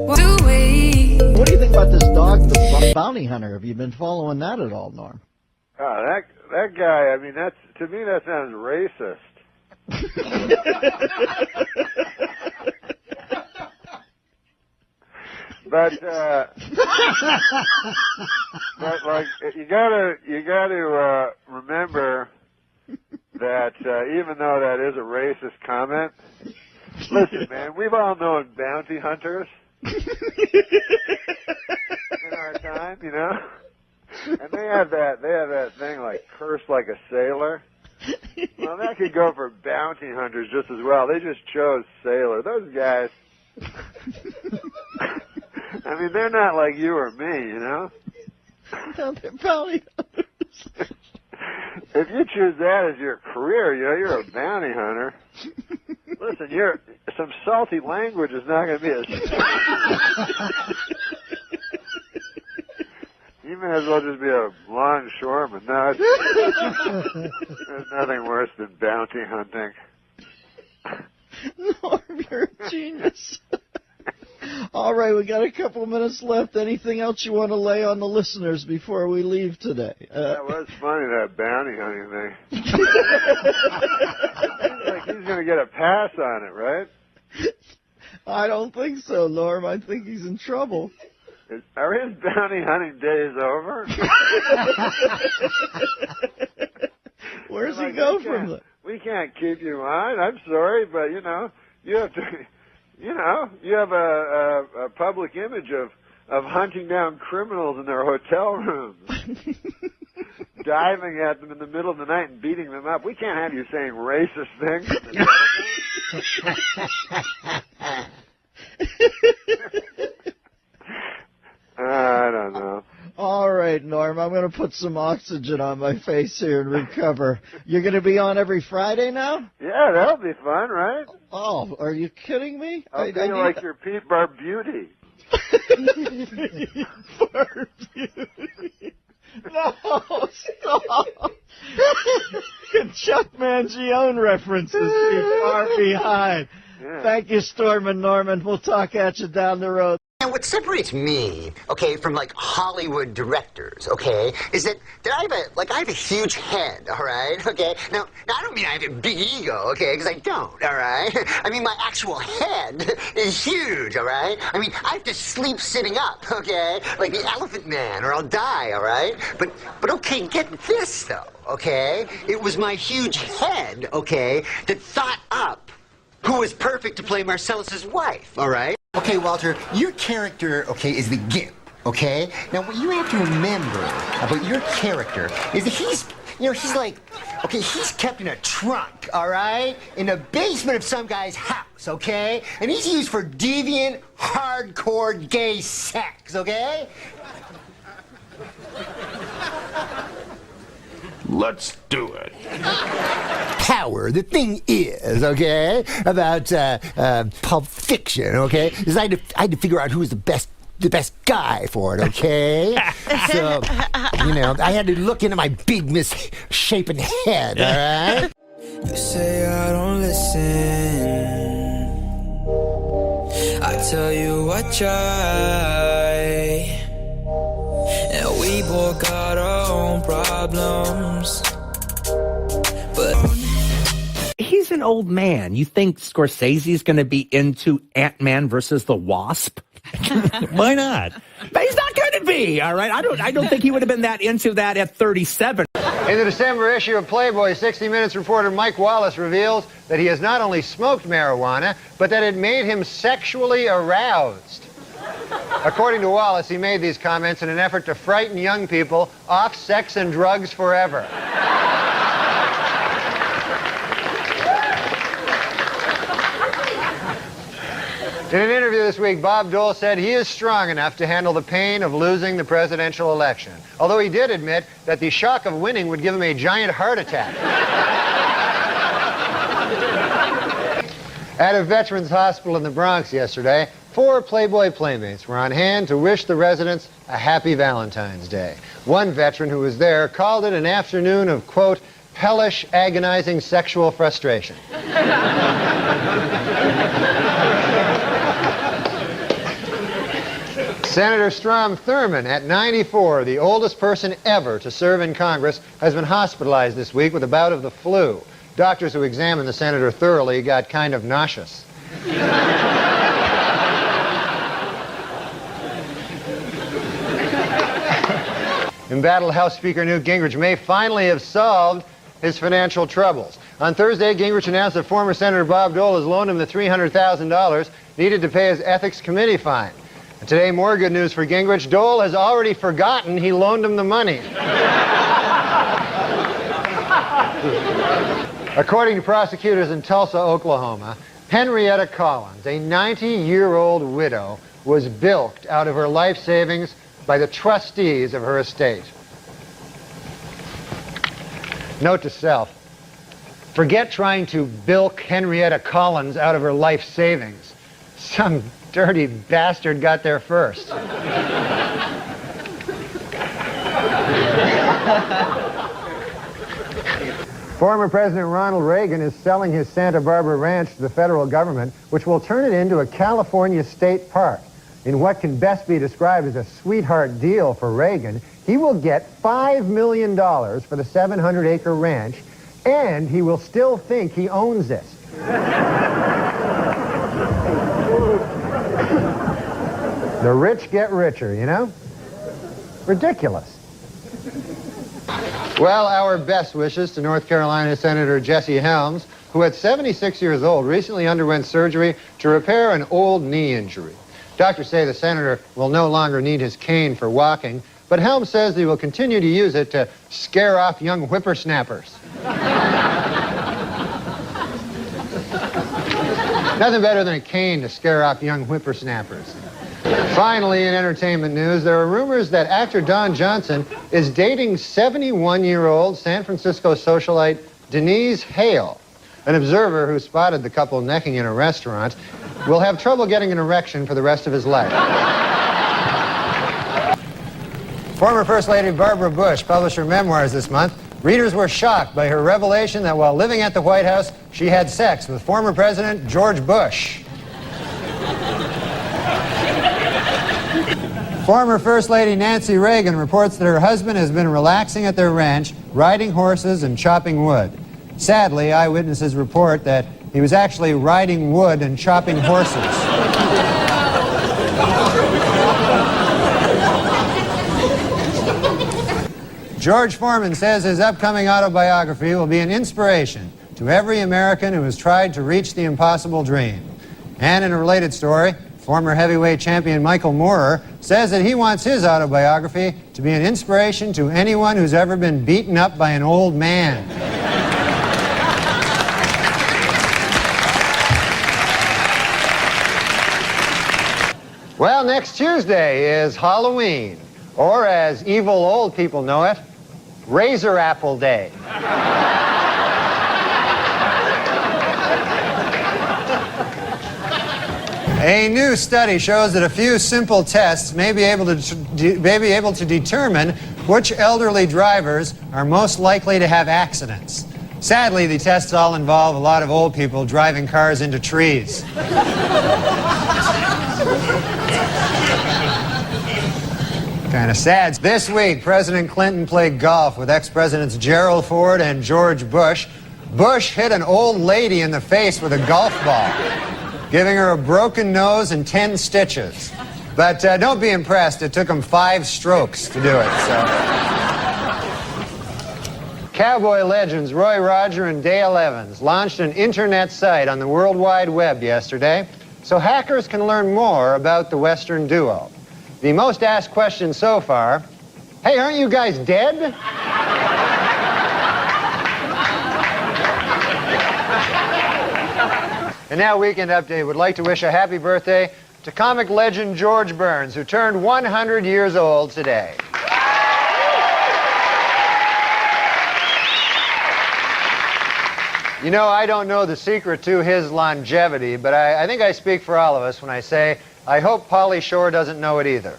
What do we? What do you think about this dog, the bounty hunter? Have you been following that at all, Norm? Oh, that guy, I mean, to me that sounds racist. But like you gotta remember that even though that is a racist comment, listen, man, we've all known bounty hunters in our time, you know, and they have that thing like curse like a sailor. Well, that could go for bounty hunters just as well. They just chose sailor. Those guys. I mean, they're not like you or me, you know? No, they're bounty hunters. If you choose that as your career, you know, you're a bounty hunter. Listen, some salty language is not going to be You may as well just be a longshoreman. No, there's nothing worse than bounty hunting. Norm, you're a genius. All right, we got a couple of minutes left. Anything else you want to lay on the listeners before we leave today? That was funny, that bounty hunting thing. Seems like he's going to get a pass on it, right? I don't think so, Norm. I think he's in trouble. Are his bounty hunting days over? Where's he go from there? We can't keep you on. I'm sorry, but, you have to... you have a public image of hunting down criminals in their hotel rooms, diving at them in the middle of the night and beating them up. We can't have you saying racist things. I don't know. All right, Norm, I'm going to put some oxygen on my face here and recover. You're going to be on every Friday now? Yeah, that'll be fun, right? Oh, are you kidding me? I'll be like your Pete Barbuti. Barbuti. No, stop. Chuck Mangione references be far behind. Yeah. Thank you, Storm and Norman. We'll talk at you down the road. And what separates me, okay, from like Hollywood directors, okay, is that I have a huge head, all right, okay. Now I don't mean I have a big ego, okay, because I don't, all right. I mean my actual head is huge, all right. I mean I have to sleep sitting up, okay, like the Elephant Man, or I'll die, all right. But okay, get this though, okay. It was my huge head, okay, that thought up who was perfect to play Marcellus's wife, all right. Okay, Walter, your character, okay, is the Gimp, okay? Now, what you have to remember about your character is that he's like, okay, he's kept in a trunk, all right? In the basement of some guy's house, okay? And he's used for deviant, hardcore gay sex, okay? Let's do it. Power. The thing is, okay, about Pulp Fiction, okay, is I had to figure out who was the best guy for it, okay? So, I had to look into my big misshapen head, all right? You say I don't listen. I tell you I try. And we both got our own problems. But he's an old man. You think Scorsese's going to be into Ant-Man versus the Wasp? Why not? But he's not going to be, all right? I don't think he would have been that into that at 37. In the December issue of Playboy, 60 Minutes reporter Mike Wallace reveals that he has not only smoked marijuana, but that it made him sexually aroused. According to Wallace, he made these comments in an effort to frighten young people off sex and drugs forever. In an interview this week, Bob Dole said he is strong enough to handle the pain of losing the presidential election, although he did admit that the shock of winning would give him a giant heart attack. At a veterans hospital in the Bronx yesterday, 4 Playboy playmates were on hand to wish the residents a happy Valentine's Day. One veteran who was there called it an afternoon of, quote, hellish, agonizing sexual frustration. Senator Strom Thurmond, at 94, the oldest person ever to serve in Congress, has been hospitalized this week with a bout of the flu. Doctors who examined the senator thoroughly got kind of nauseous. Embattled House Speaker Newt Gingrich may finally have solved his financial troubles. On Thursday, Gingrich announced that former Senator Bob Dole has loaned him the $300,000 needed to pay his ethics committee fine. And today, more good news for Gingrich. Dole has already forgotten he loaned him the money. According to prosecutors in Tulsa, Oklahoma, Henrietta Collins, a 90-year-old widow, was bilked out of her life savings by the trustees of her estate. Note to self, forget trying to bilk Henrietta Collins out of her life savings. Some dirty bastard got there first. Former President Ronald Reagan is selling his Santa Barbara ranch to the federal government, which will turn it into a California state park. in what can best be described as a sweetheart deal for Reagan, he will get $5 million for the 700-acre ranch, and he will still think he owns it. The rich get richer, you know? Ridiculous. Well, our best wishes to North Carolina Senator Jesse Helms, who at 76 years old recently underwent surgery to repair an old knee injury. Doctors say the senator will no longer need his cane for walking, but Helms says he will continue to use it to scare off young whippersnappers. Nothing better than a cane to scare off young whippersnappers. Finally, in entertainment news, there are rumors that actor Don Johnson is dating 71-year-old San Francisco socialite Denise Hale. An observer who spotted the couple necking in a restaurant will have trouble getting an erection for the rest of his life. Former First Lady Barbara Bush published her memoirs this month. Readers were shocked by her revelation that while living at the White House, she had sex with former President George Bush. Former First Lady Nancy Reagan reports that her husband has been relaxing at their ranch, riding horses and chopping wood. Sadly, eyewitnesses report that he was actually riding wood and chopping horses. George Foreman says his upcoming autobiography will be an inspiration to every American who has tried to reach the impossible dream. And in a related story, former heavyweight champion Michael Moorer says that he wants his autobiography to be an inspiration to anyone who's ever been beaten up by an old man. Well, next Tuesday is Halloween, or as evil old people know it, Razor Apple Day. A new study shows that a few simple tests may be able to determine which elderly drivers are most likely to have accidents. Sadly, the tests all involve a lot of old people driving cars into trees. Kind of sad. This week, President Clinton played golf with ex-presidents Gerald Ford and George Bush. Bush hit an old lady in the face with a golf ball, giving her a broken nose and 10 stitches. But don't be impressed. It took him 5 strokes to do it. So. Cowboy legends Roy Roger and Dale Evans launched an internet site on the World Wide Web yesterday so hackers can learn more about the Western duo. The most asked question so far, hey, aren't you guys dead? And now Weekend Update would like to wish a happy birthday to comic legend George Burns, who turned 100 years old today. You know, I don't know the secret to his longevity, but I think I speak for all of us when I say I hope Pauly Shore doesn't know it either.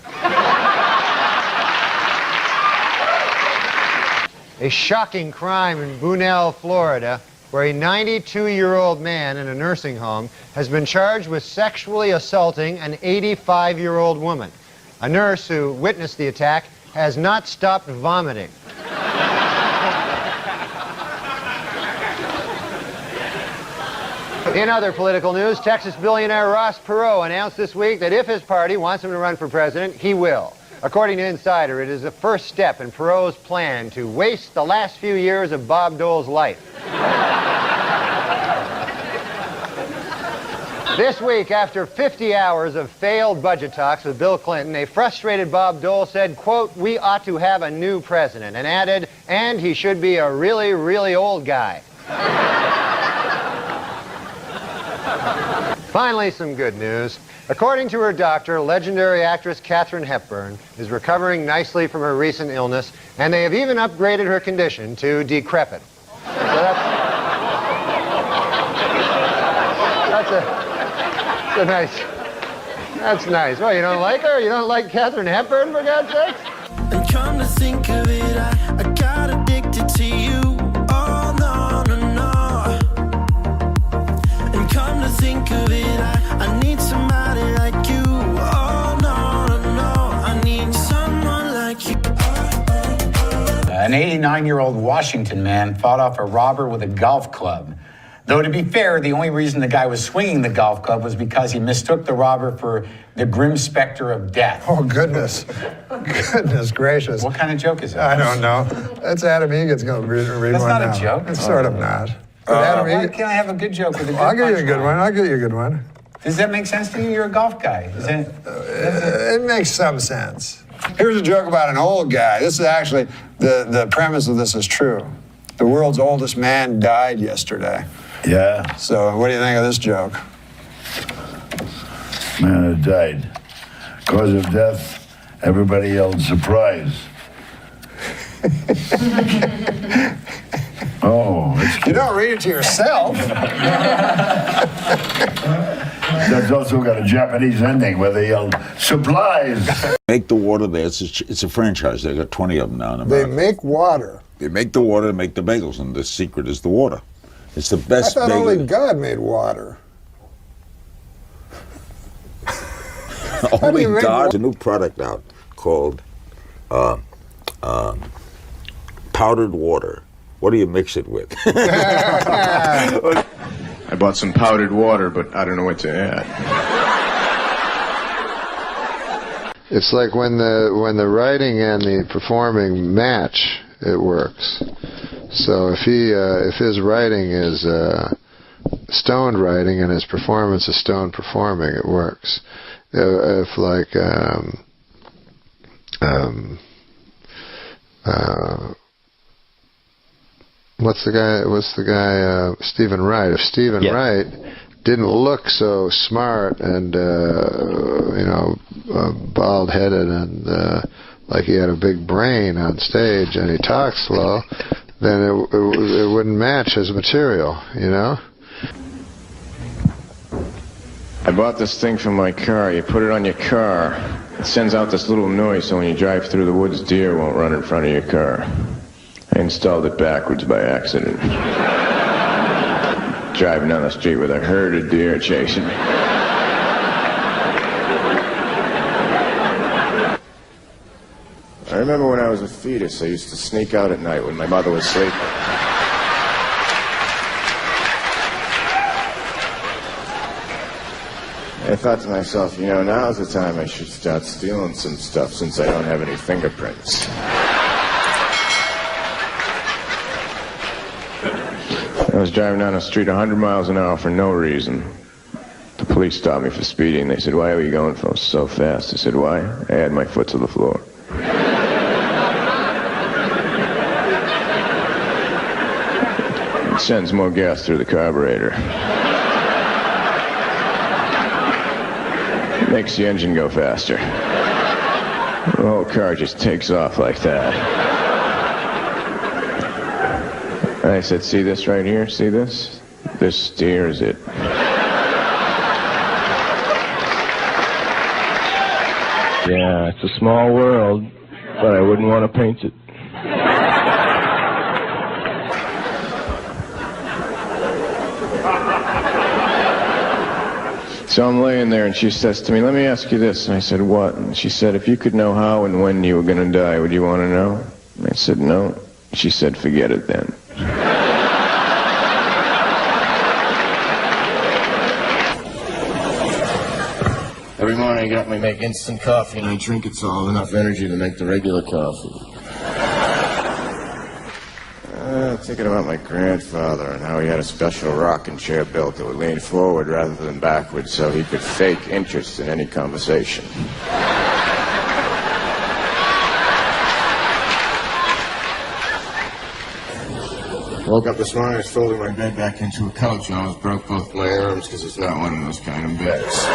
A shocking crime in Bunnell, Florida, where a 92-year-old man in a nursing home has been charged with sexually assaulting an 85-year-old woman. A nurse who witnessed the attack has not stopped vomiting. In other political news, Texas billionaire Ross Perot announced this week that if his party wants him to run for president, he will. According to Insider, it is the first step in Perot's plan to waste the last few years of Bob Dole's life. This week, after 50 hours of failed budget talks with Bill Clinton, a frustrated Bob Dole said, quote, "We ought to have a new president," and added, "and he should be a really, really old guy." Finally, some good news. According to her doctor, legendary actress Katharine Hepburn is recovering nicely from her recent illness, and they have even upgraded her condition to decrepit. So that's nice. Well, you don't like her? You don't like Katharine Hepburn, for God's sakes? And come to think of it, I got addicted to you. Oh, no, no, no. And come to think of it, I need somebody like you. Oh, no. An 89-year-old Washington man fought off a robber with a golf club. Though, to be fair, the only reason the guy was swinging the golf club was because he mistook the robber for the grim specter of death. Oh, goodness. Goodness gracious. What kind of joke is that? I don't know. That's Adam Egan's going to read That's one not now. a joke. It's sort of not. Why can't I have a good joke with a good I'll give you a good punchline? one. I'll give you a good one. Does that make sense to you? You're a golf guy. Is that, It makes some sense. Here's a joke about an old guy. This is actually, the premise of this is true. The world's oldest man died yesterday. Yeah. So what do you think of this joke? Man had died. Cause of death, everybody yelled surprise. Oh, it's You don't read it to yourself. That's also got a Japanese ending where they yelled supplies. Make the water there. It's a franchise. They got 20 of them now in They America. make water. They make the water, make the bagels, and the secret is the water. It's the best I thought bagel. only God made water. Only you make God. water? There's a new product out called powdered water. What do you mix it with? I bought some powdered water, but I don't know what to add. It's like when the writing and the performing match, it works. So if his writing is stoned writing and his performance is stoned performing, it works. If like what's the guy Stephen Wright. If Stephen Wright didn't look so smart and bald-headed and like he had a big brain on stage and he talked slow, then it wouldn't match his material, you know? I bought this thing for my car. You put it on your car. It sends out this little noise so when you drive through the woods, deer won't run in front of your car. I installed it backwards by accident. Driving down the street with a herd of deer chasing me. I remember when I was a fetus, I used to sneak out at night when my mother was sleeping. I thought to myself, now's the time I should start stealing some stuff since I don't have any fingerprints. I was driving down the street 100 miles an hour for no reason. The police stopped me for speeding. They said, "Why were you going so fast?" I said, "Why? I had my foot to the floor." It sends more gas through the carburetor. It makes the engine go faster. The whole car just takes off like that. And I said, "See this right here? See this? This steers it." Yeah, it's a small world, but I wouldn't want to paint it. So I'm laying there, and she says to me, "Let me ask you this." And I said, "What?" And she said, "If you could know how and when you were going to die, would you want to know?" And I said, "No." She said, "Forget it then." Every morning I get up and I make instant coffee and I drink it so I'll have enough energy to make the regular coffee. Thinking about my grandfather and how he had a special rocking chair built that would lean forward rather than backwards so he could fake interest in any conversation. Woke up this morning, I was folding my bed back into a couch and I almost broke both my arms because it's not one of those kind of beds.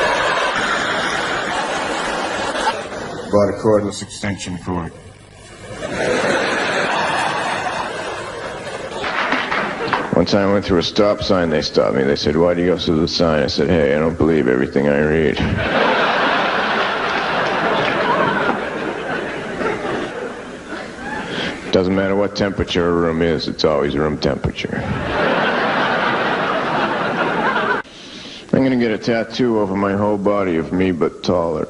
Bought a cordless extension cord. One time I went through a stop sign, they stopped me. They said, "Why do you go through the sign?" I said, "Hey, I don't believe everything I read." Doesn't matter what temperature a room is, it's always room temperature. I'm gonna get a tattoo over my whole body of me but taller.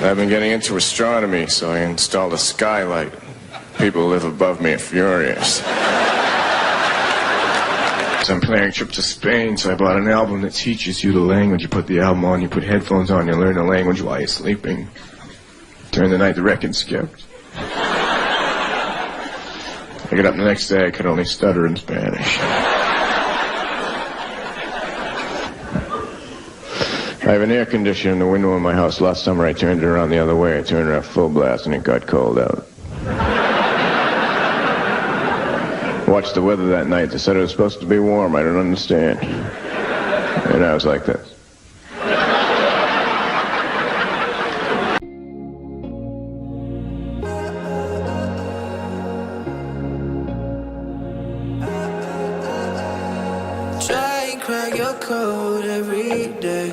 I've been getting into astronomy, so I installed a skylight. People who live above me are furious. So I'm planning a trip to Spain, so I bought an album that teaches you the language. You put the album on, you put headphones on, you learn the language while you're sleeping. During the night, the record skipped. I get up the next day, I could only stutter in Spanish. I have an air conditioner in the window of my house. Last summer I turned it around the other way. I turned it around full blast and it got cold out. Watched the weather that night. They said it was supposed to be warm. I don't understand. And I was like this. Try and crack your code every day.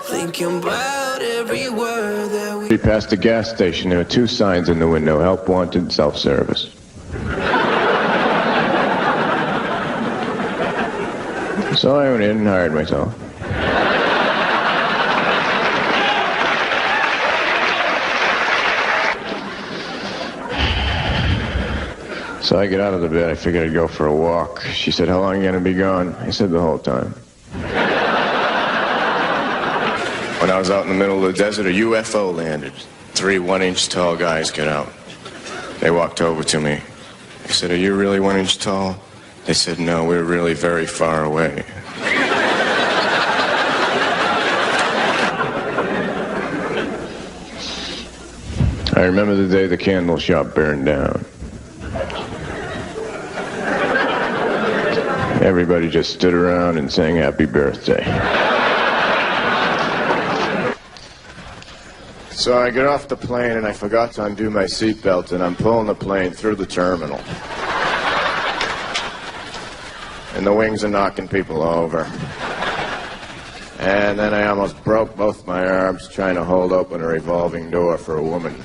Thinking about every word that we. We passed a gas station. There were two signs in the window: help wanted, self-service. So I went in and hired myself. So I get out of the bed. I figured I'd go for a walk. She said, "How long are you going to be gone?" I said, "The whole time." When I was out in the middle of the desert, a UFO landed. 3 1-inch tall guys get out. They walked over to me. I said, "Are you really 1 inch tall?" They said, "No, we're really very far away." I remember the day the candle shop burned down. Everybody just stood around and sang happy birthday. So I get off the plane and I forgot to undo my seatbelt and I'm pulling the plane through the terminal. And the wings are knocking people over. And then I almost broke both my arms trying to hold open a revolving door for a woman.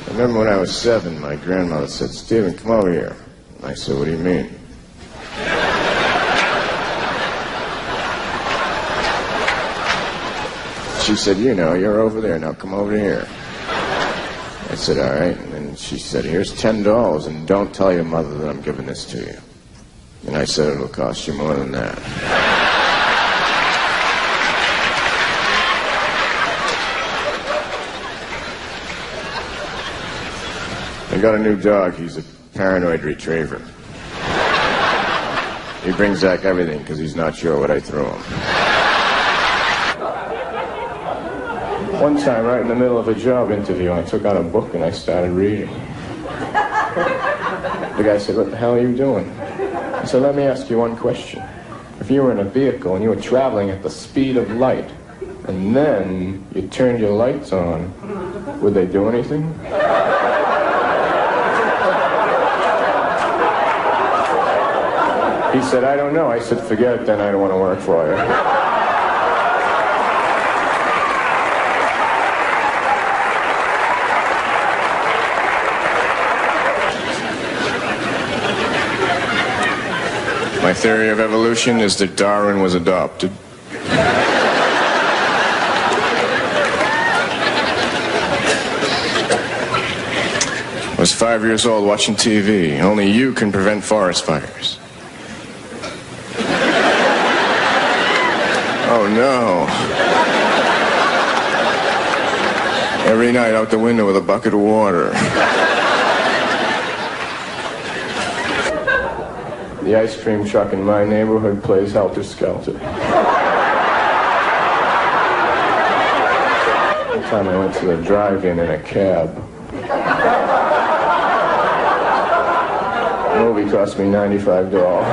I remember when I was 7, my grandmother said, "Stephen, come over here." I said, "What do you mean?" She said, "You know, you're over there, now come over here." I said, "All right." And then she said, "Here's $10 and don't tell your mother that I'm giving this to you." And I said, "It'll cost you more than that." I got a new dog. He's a paranoid retriever. He brings back everything because he's not sure what I threw him. One time, right in the middle of a job interview, I took out a book and I started reading. The guy said, "What the hell are you doing?" I said, "Let me ask you one question. If you were in a vehicle and you were traveling at the speed of light, and then you turned your lights on, would they do anything?" He said, "I don't know." I said, "Forget it then, I don't want to work for you." My theory of evolution is that Darwin was adopted. I was 5 years old watching TV. Only you can prevent forest fires. Oh no. Every night out the window with a bucket of water. The ice cream truck in my neighborhood plays Helter Skelter. One time I went to the drive-in in a cab. The movie cost me $95.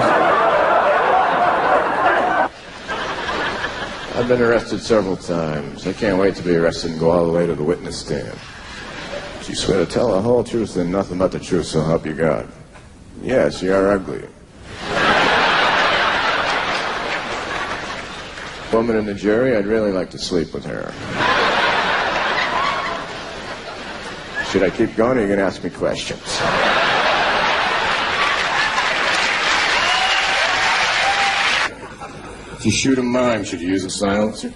I've been arrested several times. I can't wait to be arrested and go all the way to the witness stand. If you swear to tell the whole truth and nothing but the truth, so help you God. Yes, you are ugly. Woman in the jury, I'd really like to sleep with her. Should I keep going or are you going to ask me questions? If you shoot a mime, should you use a silencer?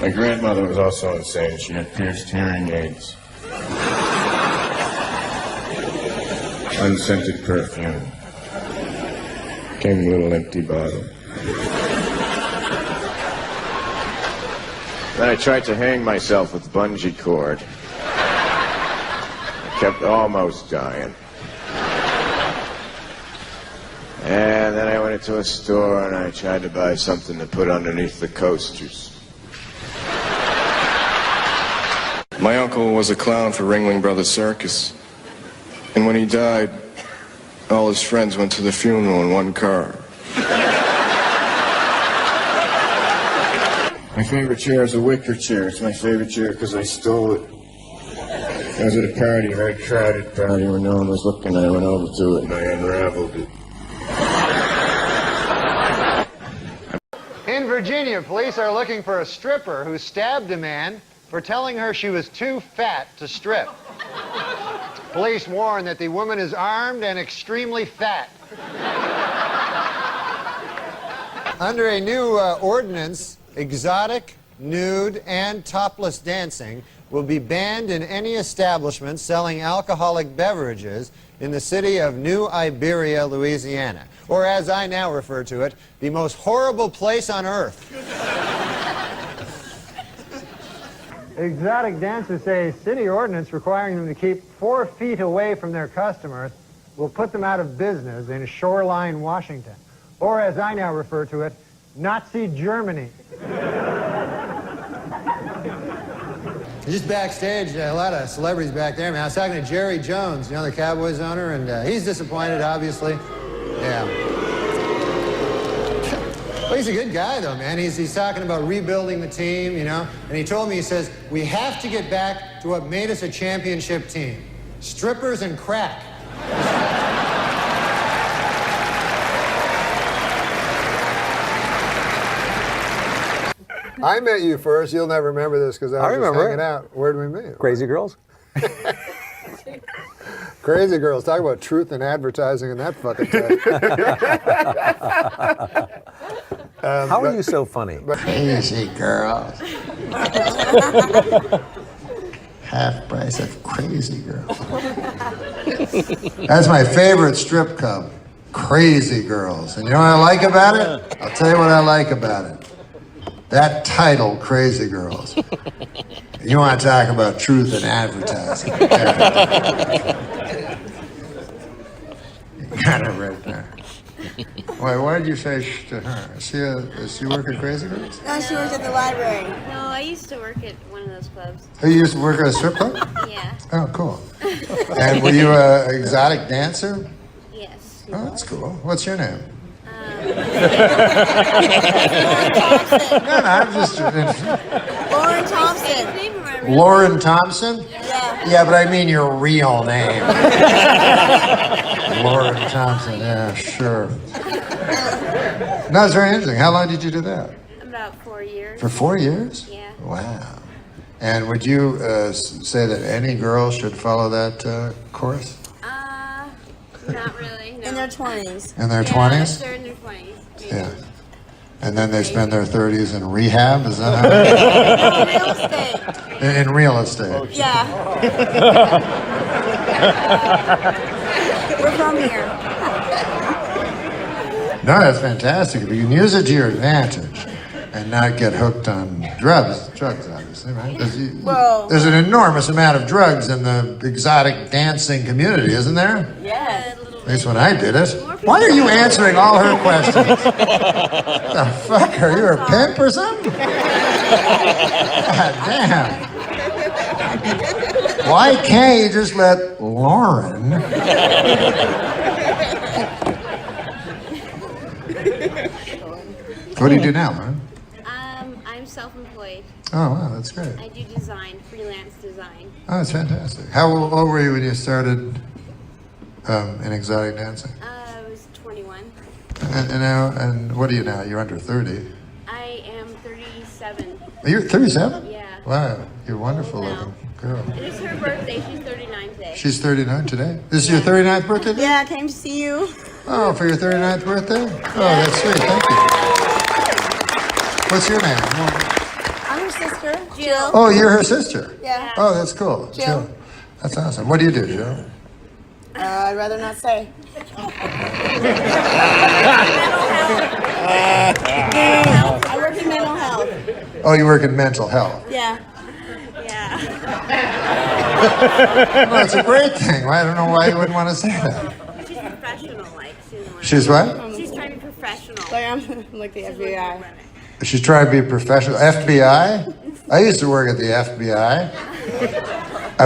My grandmother was also insane. She had pierced hearing aids. Unscented perfume. Came in a little empty bottle. Then I tried to hang myself with bungee cord. I kept almost dying. And then I went into a store and I tried to buy something to put underneath the coasters. My uncle was a clown for Ringling Brothers Circus. And when he died, all his friends went to the funeral in one car. My favorite chair is a wicker chair. It's my favorite chair because I stole it. I was at a party, a very crowded party where no one was looking. I went over to it and I unraveled it. In Virginia, police are looking for a stripper who stabbed a man for telling her she was too fat to strip. Police warn that the woman is armed and extremely fat. Under a new ordinance, exotic, nude, and topless dancing will be banned in any establishment selling alcoholic beverages in the city of New Iberia, Louisiana, or as I now refer to it, the most horrible place on earth. Exotic dancers say a city ordinance requiring them to keep 4 feet away from their customers will put them out of business in Shoreline, Washington, or as I now refer to it, Nazi Germany. Just backstage, a lot of celebrities back there. Man, I was talking to Jerry Jones, you know, the Cowboys owner, and he's disappointed, obviously. Yeah. Well, he's a good guy, though, man. He's talking about rebuilding the team, you know, and he told me, he says, we have to get back to what made us a championship team. Strippers and crack. I met you first. You'll never remember this because I was just hanging out. Where'd we meet? Crazy Girls. Crazy Girls. Talk about truth in advertising in that fucking tape. How are you so funny? Crazy Girls. Half price of Crazy Girls. That's my favorite strip club. Crazy Girls. And you know what I like about it? I'll tell you what I like about it. That title, Crazy Girls. You want to talk about truth in advertising. Kind of right there. Wait, why did you say shh to her? Does she work at Crazy Girls? No, she works at the library. No, I used to work at one of those clubs. Oh, you used to work at a strip club? Yeah. Oh, cool. And were you an exotic dancer? Yes. Oh, that's cool. What's your name? Lauren I'm just Lauren Thompson. Lauren Thompson? Yeah. Yeah, but I mean your real name. Lauren Thompson, yeah, sure. No, it's very interesting. How long did you do that? About 4 years. For 4 years? Yeah. Wow. And would you say that any girl should follow that course? Not really. No. In their 20s. In their Yeah, 20s? they're in their 20s. Maybe. Yeah. And then they spend their 30s in rehab? Is that how? Real estate. In real estate? Yeah. We're from here. No, that's fantastic. If you can use it to your advantage and not get hooked on drugs, obviously, right? Well, There's an enormous amount of drugs in the exotic dancing community, isn't there? yes. At least when I did it. Why are you answering all her questions? The fuck? Are you a pimp or something? God damn. Why can't you just let Lauren... What do you do now, Lauren? I'm self-employed. Oh, wow, that's great. I do design, freelance design. Oh, that's fantastic. How old were you when you started in exotic dancing? I was 21. And what are you now? You're under 30. I am 37. Are you 37? Yeah. Wow, you're wonderful looking girl. It is her birthday. She's 39 today. She's 39 today? This is your 39th birthday? Yeah, I came to see you. Oh, for your 39th birthday? Oh, that's sweet. Thank you. What's your name? I'm her sister, Jill. Oh, you're her sister? Yeah. Oh, that's cool. Jill. That's awesome. What do you do, Jill? I'd rather not say. I work in mental health. Oh, you work in mental health. Yeah. Well, it's a great thing. I don't know why you wouldn't want to say that. She's professional, like. She's what? She's trying to be professional. Like I'm like the FBI. She's trying to be a professional. FBI? I used to work at the FBI. I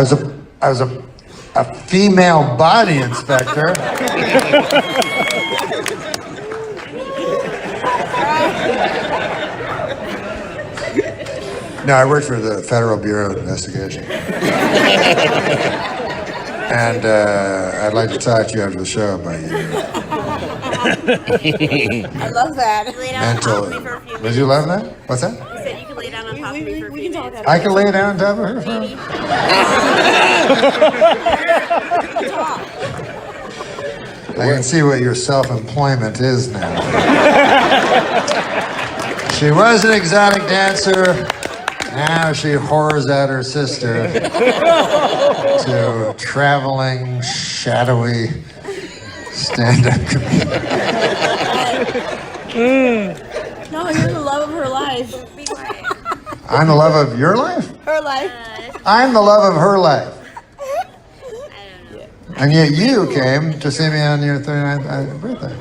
was a female body inspector. No, I worked for the Federal Bureau of Investigation. And I'd like to talk to you after the show about you. I love that. Mental. Would you love that? What's that? You said you could lay down on top of me for a few minutes. I can lay down on top of her? I can see what your self-employment is now. She was an exotic dancer. Now she whores out her sister to traveling, shadowy stand-up comedian. No, you're the love of her life. I'm the love of your life? Her life. I'm the love of her life. And yet you came to see me on your 39th birthday.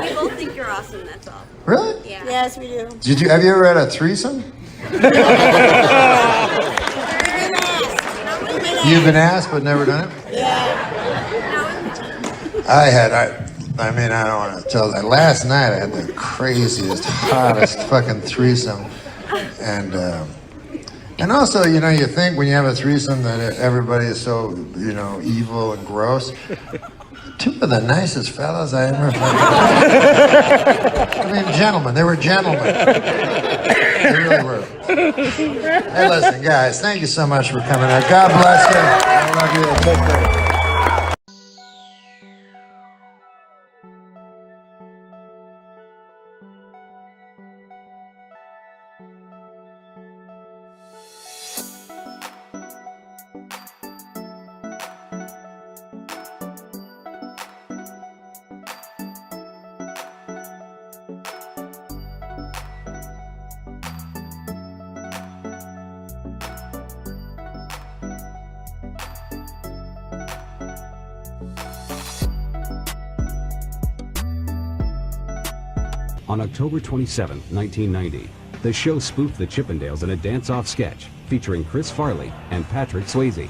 We both think you're awesome, that's all. Really? Yeah. Yes, we do. Have you ever had a threesome? You've been asked but never done it? I mean, I don't want to tell that. Last night I had the craziest, hottest fucking threesome. And also, you know, you think when you have a threesome that everybody is so, you know, evil and gross. Two of the nicest fellas I ever found. I mean, gentlemen. They were gentlemen. They really were. Hey, listen, guys, thank you so much for coming out. God bless you. I love you. Take care. On October 27, 1990, the show spoofed the Chippendales in a dance-off sketch featuring Chris Farley and Patrick Swayze.